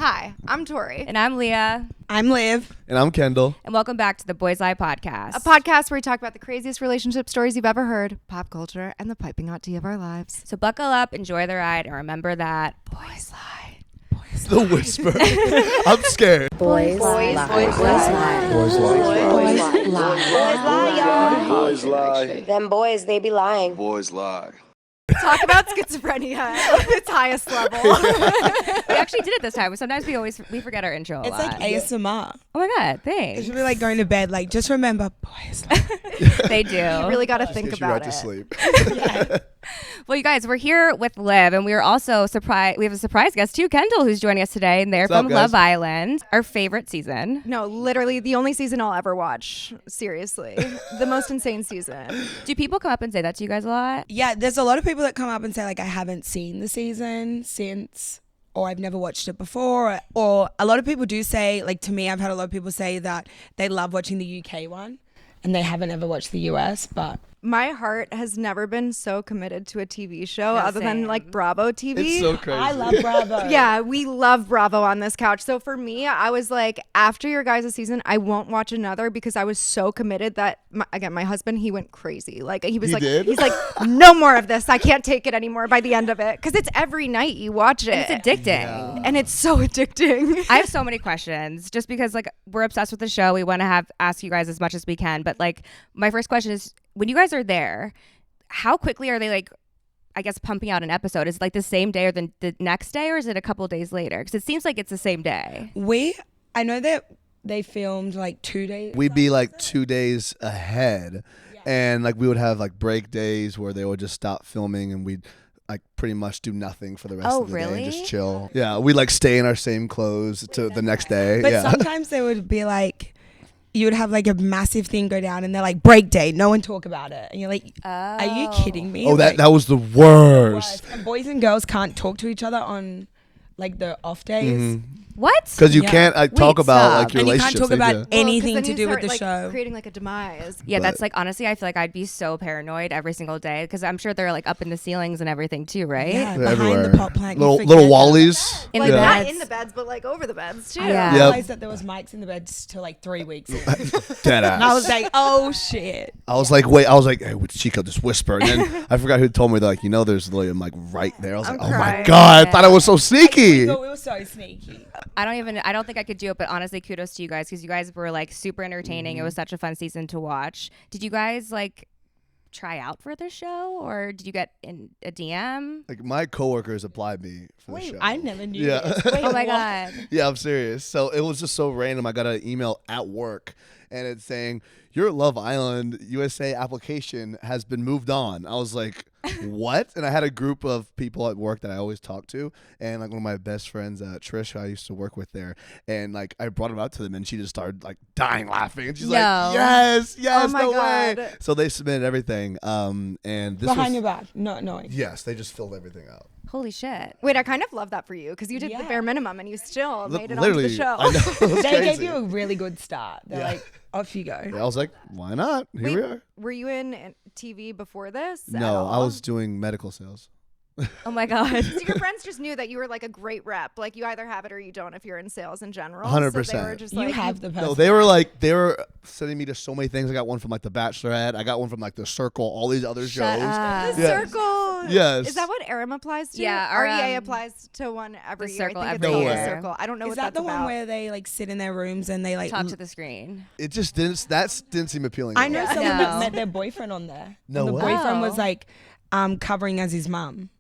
Hi, I'm Tori. And I'm Leah. I'm Liv. And I'm Kendall. And welcome back to the Boys Lie Podcast. A podcast where we talk about the craziest relationship stories you've ever heard, pop culture, and the piping hot tea of our lives. So buckle up, enjoy the ride, and remember that Boys lie. Boys the whisper. I'm scared. Boys lie. Boys lie. Boys lie. Boys lie. Boys lie, y'all. Boys lie. Them boys, they be lying. Boys lie. Talk about schizophrenia at its highest level. we actually did it this time. Sometimes we forget our intro a It's lot. like ASMR. Oh my God, It thanks. should be like going to bed. Like, just remember, boys lie. They do. You really got to think Gets you about right it. to sleep. Yeah. Well, you guys, we're here with Liv, and we are also surprised. We have a surprise guest too, Kendall, who's joining us today, and they're What's up, from guys? Love Island, our favorite season. No, literally the only season I'll ever watch. Seriously. The most insane season. Do people come up and say that to you guys a lot? Yeah, there's a lot of people that come up and say, like, I haven't seen the season since, or I've never watched it before. Or a lot of people do say, like, to me, I've had a lot of people say that they love watching the UK one and they haven't ever watched the US, but... My heart has never been so committed to a TV show Yeah, other than same. like Bravo TV. It's so crazy. I love Bravo. Yeah, we love Bravo on this couch. So for me, I was like, after your guys' season, I won't watch another because I was so committed that, my husband, he went crazy. Like he was He like, did? he's like, no more of this. I can't take it anymore by the end of it because it's every night you watch it, And it's addicting. and it's so addicting. I have so many questions just because like we're obsessed with the show. We want to ask you guys as much as we can. But like my first question is, when you guys are there, how quickly are they like, I guess, pumping out an episode? Is it like the same day or the next day, or is it a couple days later? Because it seems like it's the same day. I know that they filmed like 2 days. We'd be like 2 days ahead. And like we would have like break days where they would just stop filming and we'd like pretty much do nothing for the rest Oh, of the day really? and just chill. Yeah, we'd like stay in our same clothes to the next day. But yeah. sometimes they would be like, you would have like a massive thing go down and they're like, break day, no one talk about it. And you're like, are you kidding me? Oh, Like, that was the worst. and boys and girls can't talk to each other on like the off days. What? Because you Yeah. can't talk Wait, about stop. like your And you can't relationships. talk They about do. Well, 'cause anything then to you do with start, the like, show. creating like a demise. Yeah, But- that's like, honestly, I feel like I'd be so paranoid every single day because I'm sure they're like up in the ceilings and everything too, right? Yeah, They're behind everywhere. the pot plant. you Little forget wallies. In like the not beds. in the beds, but like over the beds too. I Yeah. didn't Yep. realize that there was mics in the beds till like 3 weeks ago. Dead ass. And I was like, oh shit. I was like, wait. I was like, hey, would Chico just whisper? And then I forgot who told me. They're like, there's literally I'm like right there. I was I'm like, oh my crying. god, I thought I was so We sneaky. thought we were so sneaky. I don't think I could do it, but honestly, kudos to you guys because you guys were like super entertaining. It was such a fun season to watch. Did you guys like try out for the show or did you get in a DM? Like my coworkers applied me for the Wait, show. I never knew Yeah. this. Wait, Oh my what? God. Yeah, I'm serious. So it was just so random. I got an email at work and it's saying, your Love Island USA application has been moved on. I was like, what? And I had a group of people at work that I always talk to. And like one of my best friends, Trish, who I used to work with there. And like I brought it up to them and she just started like dying laughing. And she's No. like, yes, Oh my no God. way. So they submitted everything. And this Behind was, your back, not knowing. yes, they just filled everything out. Holy shit. Wait, I kind of love that for you because you did the Yeah. bare minimum and you still Li- made it onto the literally, show. I know. It was They crazy. gave you a really good start. They're Yeah. like, off you go. Yeah, I was like, why not? Here Wait, we are. were you in TV before this? at No, I all? was doing medical sales. Oh my God. So your friends just knew that you were like a great rep. Like you either have it or you don't if you're in sales in general. 100%. So they were just You like, have the person. No, they were sending me to so many things. I got one from like The Bachelorette. I got one from like The Circle. All these other Shut shows. up. The Yes. Circle. Yes. Is that what Aram applies to? Yeah, our, REA applies to one every The year. Circle I think every it's called year. The Circle. I don't know Is what that that's the one about. where they like sit in their rooms and they like Talk to the screen. It just didn't seem appealing. I at know all. someone No. that met their boyfriend on there. No And the way. boyfriend Oh. was like covering as his mum.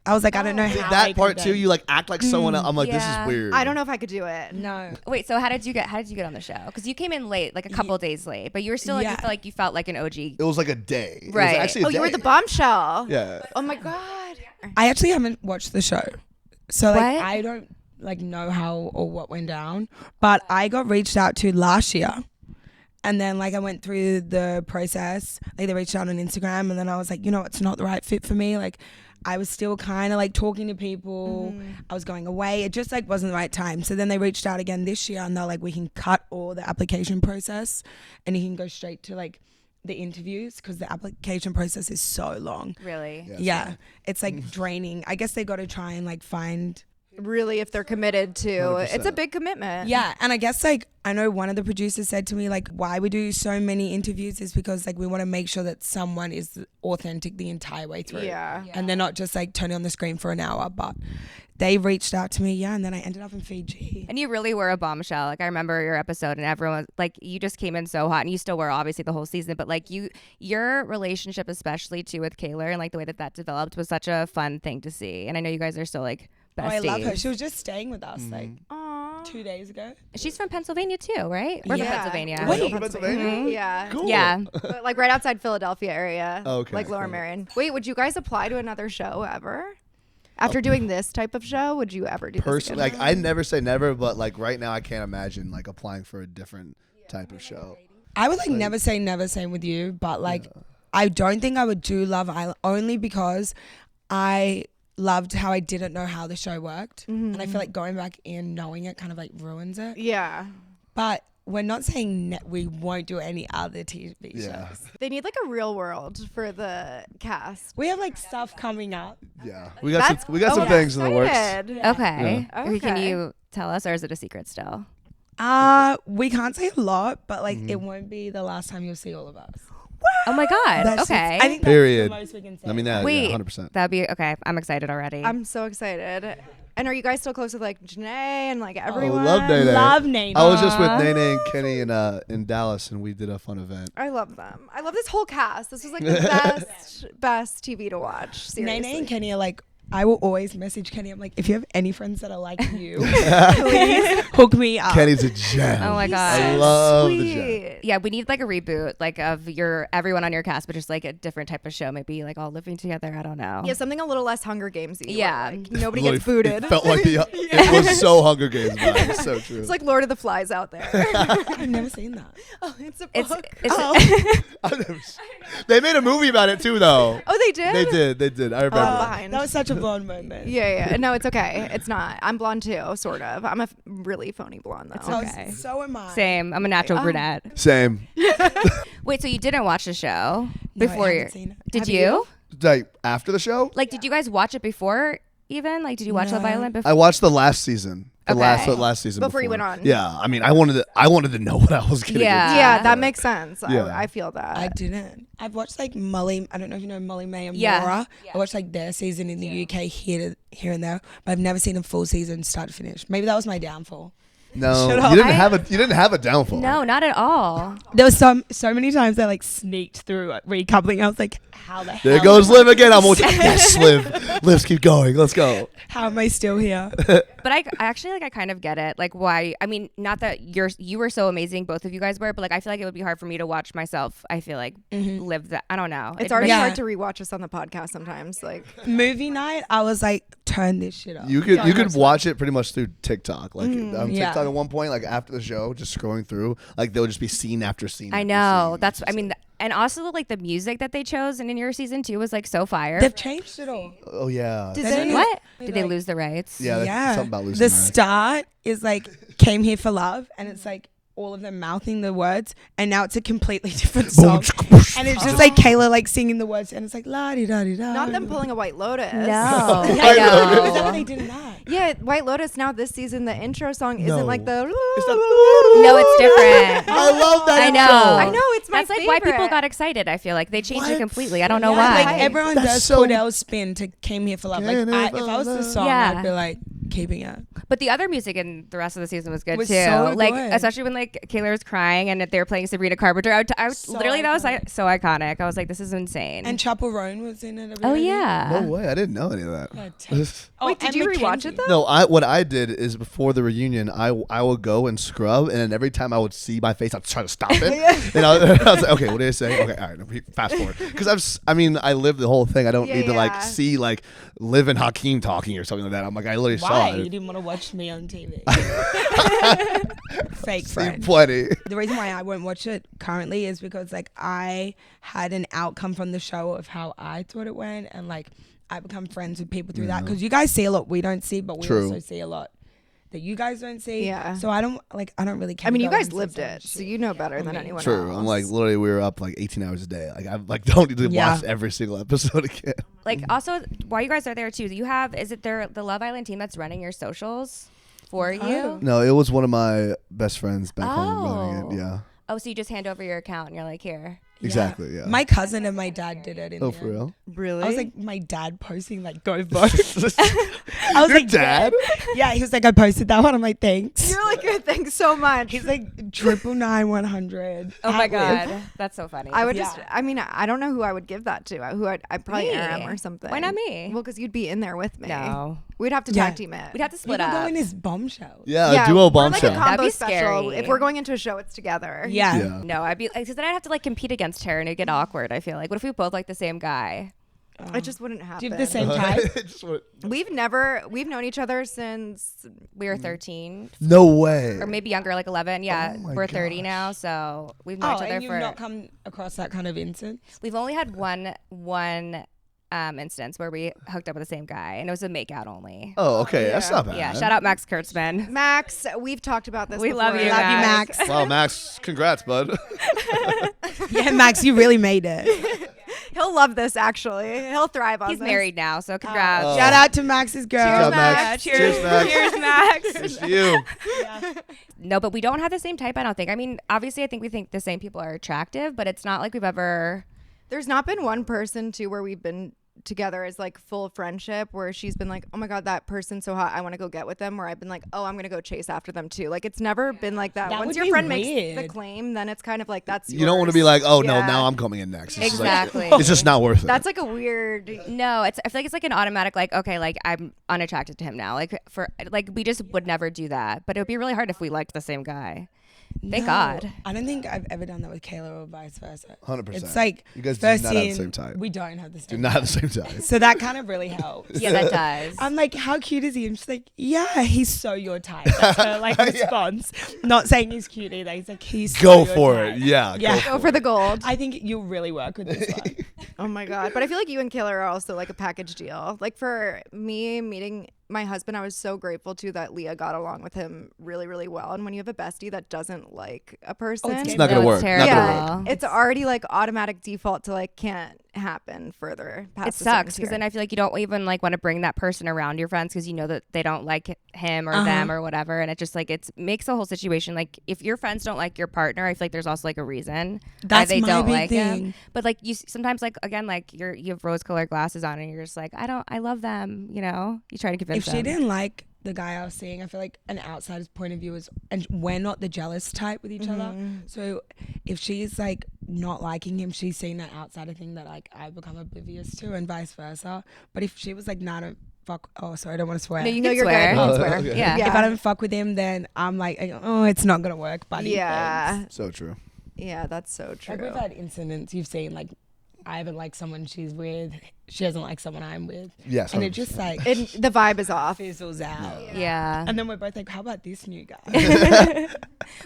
I was like, I don't know Did how that they part could too. date. You like act like someone else. I'm like, Yeah. this is weird. I don't know if I could do it. No. Wait, so how did you get on the show? Because you came in late, like a couple days late, but you were still like, Yeah. you felt like an OG. It was like a day. It was Right. actually a Oh, you were day. the bombshell. Yeah. Oh my God. I actually haven't watched the show. So like What? I don't like know how or what went down. But I got reached out to last year. And then like I went through the process. Like they reached out on Instagram and then I was like, it's not the right fit for me. Like I was still kind of like talking to people. I was going away. It just like wasn't the right time. So then they reached out again this year and they're like, we can cut all the application process and you can go straight to like the interviews because the application process is so long. Really? Yeah. It's like draining. I guess they got to try and like find really, if they're committed to, 100%. it's a big commitment. Yeah, and I guess like I know one of the producers said to me like why we do so many interviews is because like we want to make sure that someone is authentic the entire way through. Yeah. And they're not just like turning on the screen for an hour, but they reached out to me, and then I ended up in Fiji. And you really were a bombshell. Like I remember your episode, and everyone like you just came in so hot, and you still were obviously the whole season. But like your relationship, especially too with Kayla, and like the way that developed was such a fun thing to see. And I know you guys are still like besties. Oh, I love her. She was just staying with us like Aw. 2 days ago. She's from Pennsylvania too, right? We're from Yeah. Pennsylvania. Wait, from Pennsylvania? Yeah. Cool. Yeah. But, like right outside Philadelphia area. Okay, Like Lower cool. Merion. Wait, would you guys apply to another show ever? After doing this type of show, would you ever do this Personally, again? like I never say never, but like right now I can't imagine like applying for a different type of show. I would like never say never, same with you, but like I don't think I would do Love Island only because I loved how I didn't know how the show worked, and I feel like going back in knowing it kind of like ruins it. Yeah. But we're not saying we won't do any other TV Yeah. shows. They need like a real world for the cast. We have like stuff coming up. Yeah, we got That's- some oh, some I'm things in the works. excited. Okay. Yeah. Or can Okay. you tell us, or is it a secret still? We can't say a lot, but like Mm-hmm. it won't be the last time you'll see all of us. Oh my God. That's okay. I think Period. that's the most we can say. I mean that. Wait. 100%. That'd be okay. I'm excited already. I'm so excited. And are you guys still close with like Janae and like Oh, everyone? love Nene. Love Nene. I was just with Nene and Kenny in Dallas, and we did a fun event. I love them. I love this whole cast. This was like the best TV to watch. Seriously. Nene and Kenny are like, I will always message Kenny. I'm like, if you have any friends that are like you, please hook me up. Kenny's a gem. Oh my God. I love the gem. Sweet. Yeah, we need like a reboot, like of your everyone on your cast, but just like a different type of show, maybe like all living together. I don't know. Yeah, something a little less Hunger Gamesy. where, Yeah. like, nobody Literally, gets booted. It felt like it was so Hunger Games vibes. It's so true. It's like Lord of the Flies out there. I've never seen that. Oh, it's a It's, book. I've never they made a movie about it too, though. Oh, they did? They did. I remember. Behind. That was such a blonde moment. Yeah. No, it's okay. It's not. I'm blonde too, sort of. I'm a really phony blonde though. So, Okay. so am I. Same. I'm a natural brunette. Same. Wait, so you didn't watch the show No, I before haven't you? seen it. Did Have you? Like after the show, Like, did you guys watch it before? Even like, did you watch Love No. Island before? I watched the last season. The Okay. last season Before you went on. Yeah, I mean, I wanted to know what I was getting Yeah. into. Yeah, that makes sense. Yeah. I feel that. I didn't. I've watched like Molly. I don't know if you know Molly May and Yeah. Maura. I watched like their season in the UK here and there, but I've never seen a full season start to finish. Maybe that was my downfall. No, Shut up. you didn't have a downfall. No, not at all. There was so many times I like sneaked through recoupling. I was like, how the hell? There goes Liv again. I'm watching. Yes, Liv. Liv, keep going. Let's go. How am I still here? But I actually like I kind of get it. Like why? I mean, not that you were so amazing, both of you guys were, but like I feel like it would be hard for me to watch myself. I feel like live that. I don't know. it's already Yeah. hard to rewatch us on the podcast sometimes. Like, Movie night, I was like, turn this shit up. You could watch it pretty much through TikTok. Like on Yeah. TikTok at one point, like after the show, just scrolling through, like there'll just be scene after scene. I after know. scene. That's. It's I just mean, and also like the music that they chose and in your season 2 was like so fire. They've changed it all. oh yeah. Did They they? didn't- What? They, Did they like- lose the rights? Yeah, that's something about losing The the rights. start is like came here for love, and it's like all of them mouthing the words, and now it's a completely different song, and it's just like Kayla like singing the words, and it's like la di da di da. Not them pulling a White Lotus. No. I I know. Is that know. what they did in that? Yeah, White Lotus now this season, the intro song isn't No. like the. It's the- No, it's different. I love that. I know. intro. I know, it's my That's like why people favorite. got excited. I feel like they changed it What? completely. I don't know Yeah, why. like everyone That's does so- Cordell's spin to "Came Here for Love." Like if I was the song, Yeah. I'd be like keeping it. But the other music in the rest of the season was good Was too. so Like good. especially when like Kayla was crying and they were playing Sabrina Carpenter. I was So literally that was iconic. like so iconic. I was like, this is insane. And Chapel Roan was in it. oh yeah. No way. I didn't know any of that. Wait, did and you rewatch Mackenzie. it though? No, what I did is before the reunion, I would go and scrub, and then every time I would see my face, I'd try to stop it. And I was like, okay, what did I say? Okay, all right, no, fast forward. Because I lived the whole thing. I don't need to like Yeah. see like Liv and Hakeem talking or something like that. I'm like, I literally saw Why? You it. didn't want to watch me on TV. Fake Seen friend. plenty. The reason why I won't watch it currently is because like I had an outcome from the show of how I thought it went, and like I become friends with people through that because you guys see a lot we don't see, but we True. also see a lot that you guys don't see. Yeah. So I don't really care. I mean, you to go guys into lived some it, so shit. you know better than anyone True. else. I'm like literally we were up like 18 hours a day. Like I like don't need to Yeah. watch every single episode again. Like also, while you guys are there too, is it the Love Island team that's running your socials for you? No, it was one of my best friends back home running it. Yeah. Oh, so you just hand over your account and you're like, here. Exactly. Yeah. My cousin and my dad did it. Oh, the for end. real? Really? I was like, my dad posting like go vote. I was Your like, dad? Yeah, he was like, I posted that one. I'm like, thanks. you're like, thanks so much. He's like 999-100. Oh my At God. Liv. That's so funny. I would Yeah. just, I mean, I don't know who I would give that to. I'd probably Me. Aram or something. Why not me? Well, because you'd be in there with me. No. We'd have to Yeah. tag team it. We'd have to We split could go up. in his bombshell. Yeah, a duo we're bombshell. like a combo That'd be special. scary. If we're going into a show, it's together. Yeah. Yeah. No, I'd be because then I'd have to like compete against her and it'd get awkward. I feel like, what if we both like the same guy? It just wouldn't happen. Do you have the same type? Just what- We've known each other since We were 13 no way. or maybe younger, like 11. Yeah, Oh my we're 30 gosh. now, so we've known Oh, each other and you've for. not come across that kind of instance? We've only had one instance where we hooked up with the same guy, and it was a makeout only. Oh, okay. That's Yeah. not bad. Yeah, shout out Max Kurtzman. Max. We've talked about this. We before. love you, Love you, Max. Max. Wow, Max, congrats, bud. Yeah, Max, you really made it. He'll love this. Actually, he'll thrive on He's this. married now, so congrats. Oh. Shout out to Max's girl. Cheers, Shout out, Max. Max. Cheers. Max. Cheers, Max. Cheers to you. No, but we don't have the same type. I don't think. I mean, obviously, I think we think the same people are attractive, but it's not like we've ever. There's not been one person too where we've been together as like full friendship where she's been like, oh my god, that person's so hot, I want to go get with them, where I've been like, oh, I'm gonna go chase after them too. Like it's never been like that. That Once would your be friend makes the weird. claim, then it's kind of like that's You don't want to be yours. like, oh no, Yeah. now I'm coming in next. It's just like- Exactly. it's just not worth it. That's like a weird. No, I feel like it's like an automatic, like, okay, like I'm unattracted to him now. Like we just would never do that. But it would be really hard if we liked the same guy. Thank No, God. I don't think I've ever done that with Kayla or vice versa. 100%. It's like You guys do first not have the scene, same type. We don't have the same Do not have the same type. So that kind of really helps. Yeah, that does. I'm like, how cute is he? And she's like, yeah, he's so your type. That's her like response. Not saying he's cute either. He's like, he's Go so your for type. it. Yeah. Yeah. Go for the gold. I think you'll really work with this one. Oh my god. But I feel like you and Kayla are also like a package deal. Like for me meeting my husband, I was so grateful to that Leah got along with him really, really well. And when you have a bestie that doesn't like a person, It's not gonna No, work. it's Not gonna yeah, work. it's already like automatic default to like can't happen further past It a certain sucks because tier. then I feel like you don't even like want to bring that person around your friends because you know that they don't like him or them or whatever, and it just like it makes the whole situation like if your friends don't like your partner, I feel like there's also like a reason That's why they my don't big like him. thing. But like you sometimes like again like you have rose-colored glasses on and you're just like I love them, you know. You try to convince If she them. didn't like the guy I was seeing, I feel like an outsider's point of view is, and we're not the jealous type with each other. So if she's like not liking him, she's seeing that outsider thing that like I've become oblivious to, and vice versa. But if she was like, nah, don't fuck. Oh, sorry, I don't want to swear. No, you No, can you're swear. good. You can Oh, swear. okay. Yeah. Yeah. If I don't fuck with him, then I'm like, oh, it's not gonna work, buddy. yeah, Thanks. So true. yeah, that's so true. Like we've had incidents you've seen, like I haven't liked someone she's with, she doesn't like someone I'm with, Yes. and it 100%. just like The vibe is off. fizzles out. Yeah. And then we're both like, how about this new guy?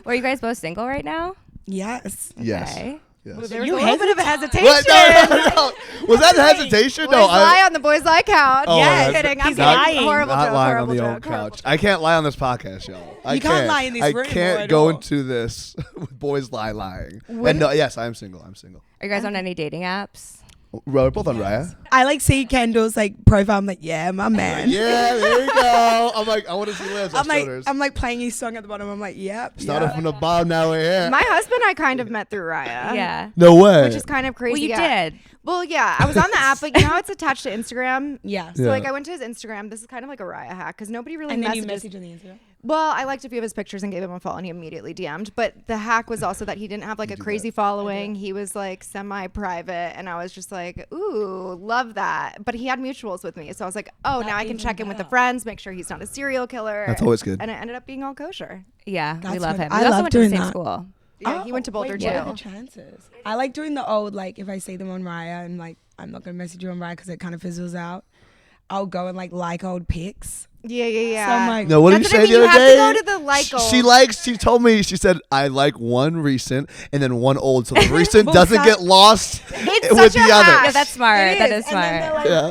Were you guys both single right now? Yes. Yes. Okay. Yes. There was You a little bit of a hesitation. What? No. Was that hesitation? Boys No. lie on the boys lie couch. Oh, Yes, that's- kidding. I'm He's kidding. lying. Horrible Not joke. lying on horrible the joke. old horrible couch. I can't lie on this podcast, y'all. You can't lie in this I room can't at go all. into this with boys lying. And Wouldn't- no, yes, I am single. I'm single. Are you guys on any dating apps? We're both on Raya. I like see Kendall's like profile. I'm like, yeah, my man. Yeah, there you go. I'm like, I want to see Liv's. I'm like playing his song at the bottom. I'm like, yep. Started from the bottom, now we're here. My husband I kind of met through Raya. Yeah. No way. Which is kind of crazy. Well, you yeah. did. Well, yeah. I was on the app, but you know how it's attached to Instagram? Yeah. So Yeah. like I went to his Instagram. This is kind of like a Raya hack because nobody really And then you messages. message on the Instagram. Well, I liked a few of his pictures and gave him a follow, and he immediately DM'd. But the hack was also that he didn't have like a do crazy following. He was like semi-private, and I was just like, ooh, love that. But he had mutuals with me, so I was like, oh, now I can even check in with the better. friends, make sure he's not a serial killer. That's always good. And it ended up being all kosher. Yeah, we That's love what- him. I We also love went to the doing same that. school. Yeah, he went to Boulder wait, too. What are the chances? I like doing the old, like, if I see them on Raya and, like, I'm not going to message you on Raya because it kind of fizzles out. I'll go and, like old pics Yeah. So I'm like, No, what did you That's what I say mean, the you other have to day? go to the like She told me, she said, I like one recent and then one old. So the recent Well, doesn't that- get lost It's with such a the other. hack. Yeah, that's smart. It That is. is And then they're smart.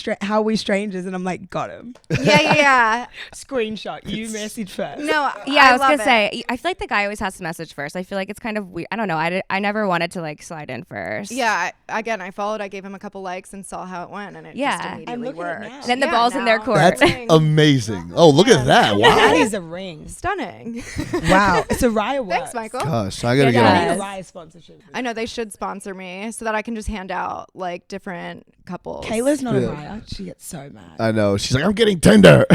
like, how are we strangers? And I'm like, got him. Yeah. Screenshot. You message first. No, Yeah, I was love gonna it. say. I feel like the guy always has to message first. I feel like it's kind of weird. I don't know. I never wanted to like slide in first. Yeah, again, I followed. I gave him a couple likes and saw how it went, and it Yeah. just And immediately look at it worked. now. And then the ball's in their now- court. That's Dang. amazing. Oh, look at that. Wow. That is a ring. Stunning. Wow. It's a Raya work. Thanks, Michael. Gosh, I gotta Yeah, get I on need guys. a Raya sponsorship. I know they should sponsor me so that I can just hand out like different couples. Kayla's not a Yeah. Raya. She gets so mad. I know. She's like, I'm getting Tinder.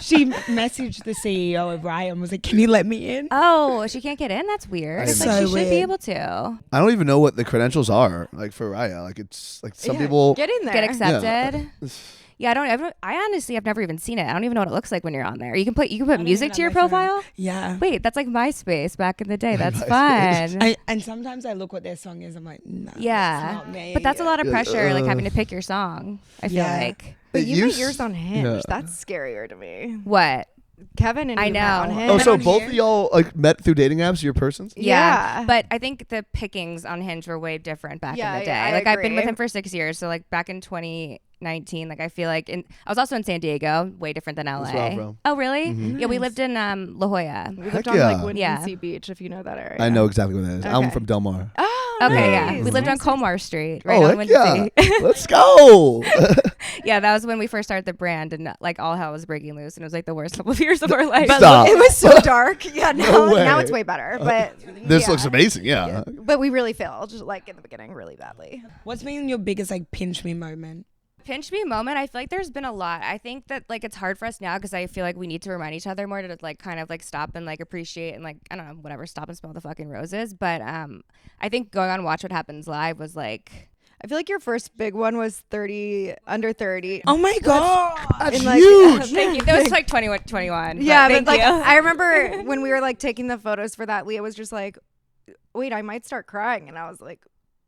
She messaged the CEO of Raya and was like, "Can you let me in?" Oh, she can't get in. That's weird. I It's know. like she So should be weird. able to I don't even know what the credentials are like for Raya. Like it's like some people. get in there. get accepted. Yeah, I honestly have never even seen it. I don't even know what it looks like when you're on there. You can put don't music even to your have my phone. profile. Yeah. Wait, that's like MySpace back in the day. That's MySpace. fun. And sometimes I look what their song is. I'm like, no, Yeah, it's not me. but that's a lot of Yeah, pressure, like having to pick your song. I feel Yeah. like But It you met used- yours on Hinge. yeah. That's scarier to me. what? Kevin and I you met on know. Hinge. Oh, so on both here. of y'all like met through dating apps? Your persons? Yeah. But I think the pickings on Hinge were way different back Yeah, in the day. yeah, I Like I've been with agree. him for 6 years, so like back in 2019, like I feel like I was also in San Diego, way different than LA. That's where I'm from. Oh, really? Mhm. Yeah, we lived in La Jolla. We Heck lived on yeah. like Windy Yeah. Sea Beach, if you know that area. I know exactly what that is. I'm Okay. from Del Mar. Oh, Okay, nice. yeah. We lived on Comar Street, right Oh, on heck Windy yeah. Sea. Let's go. Yeah, that was when we first started the brand, and like all hell was breaking loose, and it was like the worst couple of years of our life. But Stop. it was so dark. Yeah, No way. now it's way better. But This yeah. looks amazing. Yeah. But we really failed, like in the beginning, really badly. What's been your biggest like pinch me moment? Pinch me moment, I feel like there's been a lot. I think that like it's hard for us now because I feel like we need to remind each other more to like kind of like stop and like appreciate and like I don't know, whatever, stop and smell the fucking roses. But I think going on Watch What Happens Live was like I feel like your first big one was under 30. Oh my god! That's In, like, huge. thank you. That was like 21. Yeah, but but like thank you. I remember when we were like taking the photos for that, Leah was just like, "Wait, I might start crying," and I was like,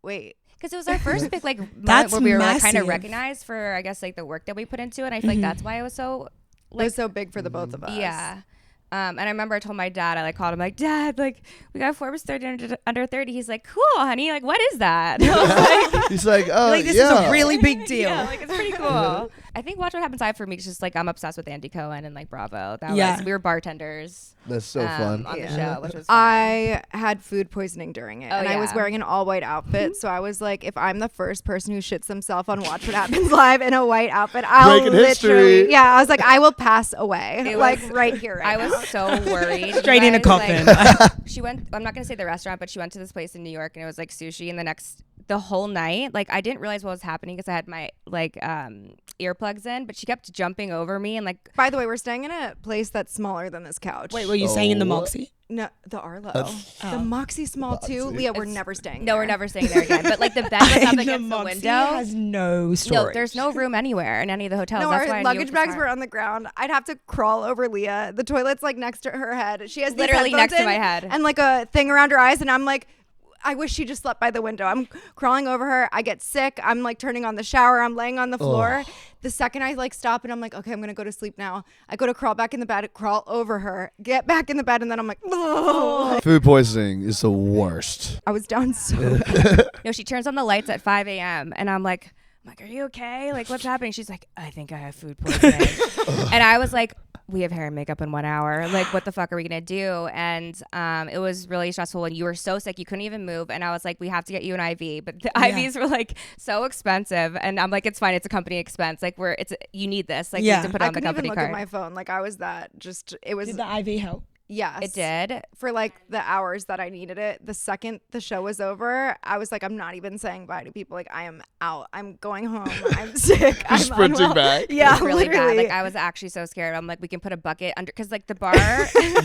"Wait." Because it was our first big like moment That's where we were like, kind of massive. recognized for I guess like the work that we put into it. And I feel like that's why it was so It was so big for the both of us. yeah. And I remember I told my dad, I like called him like, Dad, like we got Forbes 30 under 30. He's like, cool, honey. Like, what is that? And I was like, He's like, oh, Like this yeah. is a really big deal. yeah, like it's pretty cool. I think Watch What Happens Live for me is just like I'm obsessed with Andy Cohen and like Bravo. That Yeah. was we were bartenders That's so fun. on the Yeah. show, which was fun. I had food poisoning during it, Oh, and I was yeah. wearing an all white outfit. So I was like, if I'm the first person who shits themselves on Watch What Happens Live in a white outfit, I'll Breaking literally, history. yeah, I was like, I will pass away, It like was- right here. Right I now. was so worried. you Straight in a guys, coffin. like, she went. I'm not gonna say the restaurant, but she went to this place in New York, and it was like sushi. And the whole night, like I didn't realize what was happening because I had my like earplugs in, but she kept jumping over me and like By the way, we're staying in a place that's smaller than this couch. Wait, were you saying in the Oh. Moxie? No, the Arlo. Oh. The Moxie small too. Moxie. Leah, we're It's- never staying. no, we're there. never staying there again. But like the bed was up The against the Moxie window. has no storage. No, there's no room anywhere in any of the hotels. No, That's why I our knew luggage it was bags hard. were on the ground. I'd have to crawl over Leah. The toilet's like next to her head. She has these Literally headphones next to in my head. and like a thing around her eyes, and I'm like, I wish she just slept by the window. I'm crawling over her. I get sick. I'm like turning on the shower. I'm laying on the floor. The second I like stop and I'm like, okay, I'm gonna go to sleep now. I go to crawl back in the bed, crawl over her, get back in the bed, and then I'm like, oh. Food poisoning is the worst. I was down so bad. No, she turns on the lights at 5 a.m. and I'm like, are you okay? Like, what's happening? She's like, I think I have food poisoning. And I was like, we have hair and makeup in 1 hour. Like, what the fuck are we gonna do? And it was really stressful. And you were so sick, you couldn't even move. And I was like, we have to get you an IV. But the IVs were like so expensive. And I'm like, it's fine. It's a company expense. Like, you need this. Like, we Yeah. need to put it I on the couldn't company even look card. at my phone. Like I was that. Just it was. Did the IV help? Yes. It did. For like the hours that I needed it. The second the show was over, I was like, I'm not even saying bye to people. Like I am out. I'm going home. I'm sick. I'm sprinting unwell. back. Yeah, It was really literally. bad. Like I was actually so scared. I'm like, we can put a bucket under because like the bar.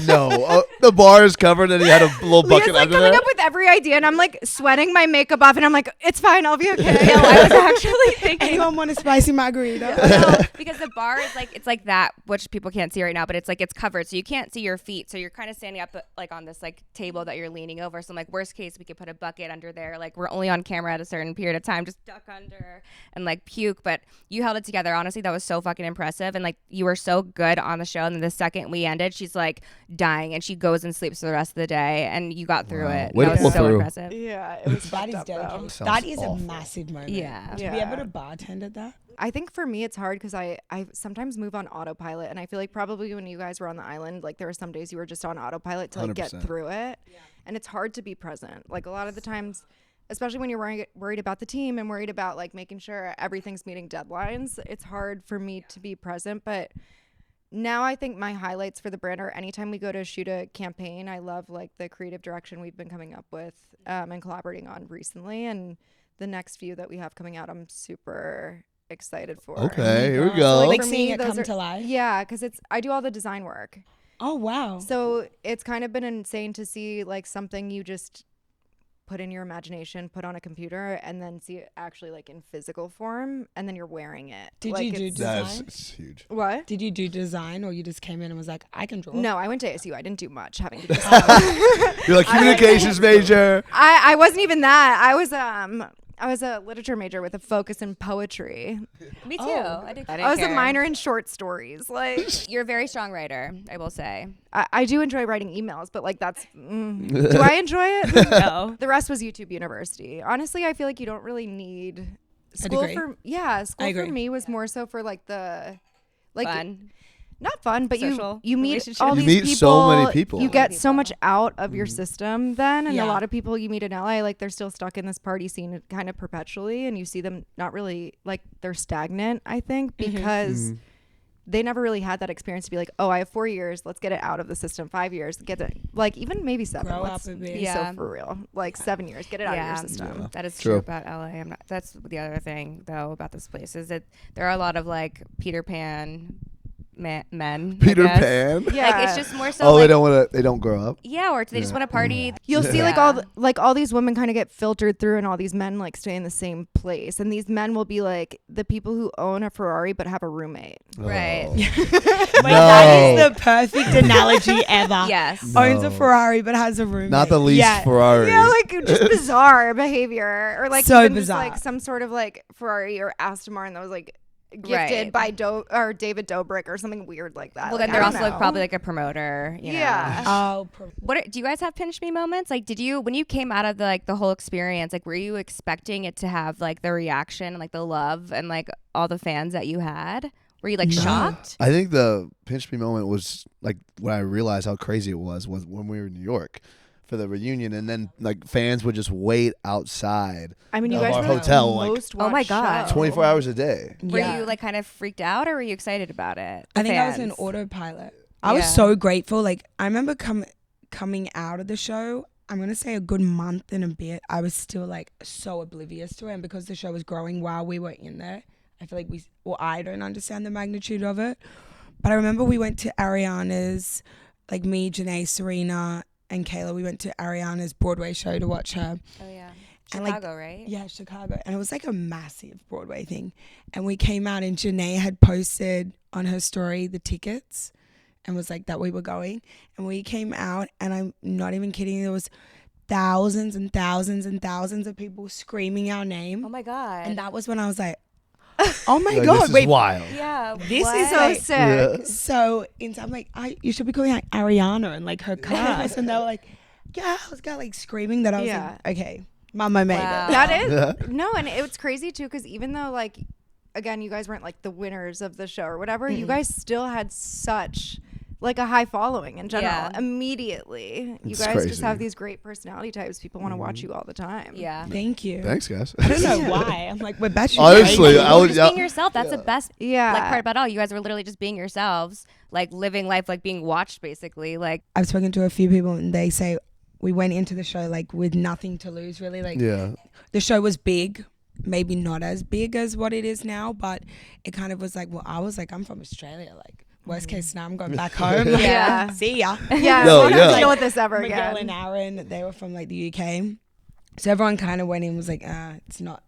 No, the bar is covered and he had a little Leah's bucket like under coming there. up with with every idea, and I'm like sweating my makeup off, and I'm like, it's fine, I'll be okay. No, I was actually thinking. Anyone want a spicy margarita? No, because the bar is like, it's like that, which people can't see right now, but it's like it's covered, so you can't see your feet, so you're kind of standing up like on this like table that you're leaning over. So I'm like, worst case, we could put a bucket under there, like we're only on camera at a certain period of time, just duck under and like puke. But you held it together. Honestly, that was so fucking impressive, and like you were so good on the show. And then the second we ended, she's like dying, and she goes and sleeps for the rest of the day, and you got through it. Way to That pull was so through. impressive. Yeah, it was That is fucked up, though. dedicated. Sounds That is awful. a massive moment. Yeah. To be Yeah. able to bartend at that. I think for me it's hard because I sometimes move on autopilot, and I feel like probably when you guys were on the island, like there were some days you were just on autopilot to like get 100%. through it, and it's hard to be present. Like a lot of the times, especially when you're worried about the team and worried about like making sure everything's meeting deadlines, it's hard for me to be present. But now I think my highlights for the brand are anytime we go to shoot a campaign. I love like the creative direction we've been coming up with and collaborating on recently, and the next few that we have coming out, I'm super excited for. Okay, here we So, go. like for seeing me, it those come are- to life. Yeah, because I do all the design work. Oh wow. So it's kind of been insane to see like something you just put in your imagination, put on a computer, and then see it actually like in physical form, and then you're wearing it. Did Like, you do it's- design? It's huge. What? Did you do design, or you just came in and was like, I can draw? No, I went to ASU. I didn't do much having to do You're like communications major. I wasn't even that. I was a literature major with a focus in poetry. Me too. Oh. I was a minor in short stories. Like You're a very strong writer, I will say. I do enjoy writing emails, but like that's do I enjoy it? No. The rest was YouTube University. Honestly, I feel like you don't really need school degree. school I for agree. me was more so for like the like Fun. not fun, but Social you meet relationships. all You these meet people. so many people. You So get many so much people. out of your system then, and Yeah. a lot of people you meet in LA, like they're still stuck in this party scene kind of perpetually, and you see them not really like they're stagnant. I think because they never really had that experience to be like, oh, I have 4 years, let's get it out of the system. 5 years, get it like even maybe 7. Grow Let's up a bit. be Yeah. so for real. Like 7 years, get it out of your system. Yeah. That is True. true about LA. That's the other thing though about this place is that there are a lot of like Peter Pan men. I Peter guess. Pan. Yeah. Like it's just more so. Oh, like, they don't want to. They don't grow up. Yeah, or they just want to party. You'll see like Yeah. all these women kind of get filtered through, and all these men like stay in the same place, and these men will be like the people who own a Ferrari but have a roommate. Right. Oh. Wait, No. that is the perfect analogy ever. Yes. Owns a No. Ferrari but has a roommate. Not the least Yeah. Ferrari. Yeah, like just bizarre behavior, or like So even bizarre. just like some sort of like Ferrari or Aston Martin that was like gifted Right. by David Dobrik or something weird like that. Well, Like, then they're I also don't like know. probably like a promoter. You know? Yeah. Oh, Do you guys have pinch me moments? Like, did you when you came out of the whole experience? Like, were you expecting it to have like the reaction, like the love, and like all the fans that you had? Were you like No. shocked? I think the pinch me moment was like when I realized how crazy it was when we were in New York for the reunion, and then like fans would just wait outside I mean, you of guys our were hotel, the like, most Oh my watched God. show. 24 hours a day. Were yeah. you like kind of freaked out, or were you excited about it? I The think I was in fans? autopilot. I was Yeah. so grateful. Like I remember coming out of the show. I'm gonna say a good month and a bit. I was still like so oblivious to it, and because the show was growing while we were in there, I feel like I don't understand the magnitude of it. But I remember we went to Ariana's, like me, Janae, Serena, and Kayla. We went to Ariana's Broadway show to watch her. Oh yeah, And, like, Chicago, right? Yeah, Chicago. And it was like a massive Broadway thing. And we came out and Janae had posted on her story the tickets and was like that we were going. And we came out and I'm not even kidding, there was thousands and thousands and thousands of people screaming our name. Oh my god. And that was when I was like, oh my Like, God, this is wait. wild. yeah. This what? is So like- sick. Yeah. So I'm like, you should be calling like Ariana and like her class. And they were like, yeah, I was like screaming that. I was Yeah. like, okay, Mama made Wow. it. That is Yeah. no, and it's crazy too because even though like again you guys weren't like the winners of the show or whatever, you guys still had such like a high following in general. Yeah. Immediately, you It's guys crazy. just have these great personality types. People want to watch you all the time. Yeah. Thank you. Thanks, guys. I don't know why. I'm like, we're best. Honestly, I Well, would. just being yourself. That's the best Yeah. like part about it all. You guys were literally just being yourselves, like living life, like being watched, basically. Like I've spoken to a few people and they say we went into the show like with nothing to lose, really. Like Yeah. the show was big, maybe not as big as what it is now, but it kind of was like, well, I was like, I'm from Australia. Like Worst case scenario, I'm going back home. Like, Yeah. see ya. Yeah, No, I don't yeah. have to deal with this ever Miguel again. and Aaron, they were from like the UK. So everyone kind of went in and was like, it's not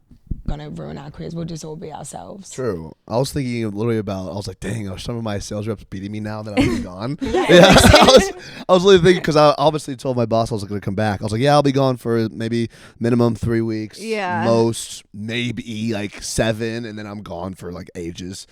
gonna ruin our careers. We'll just all be ourselves. True. I was thinking literally about. I was like, "Dang, are some of my sales reps beating me now that I'm gone?" I was really thinking because I obviously told my boss I was going to come back. I was like, "Yeah, I'll be gone for maybe minimum 3 weeks. Yeah. Most maybe like 7, and then I'm gone for like ages."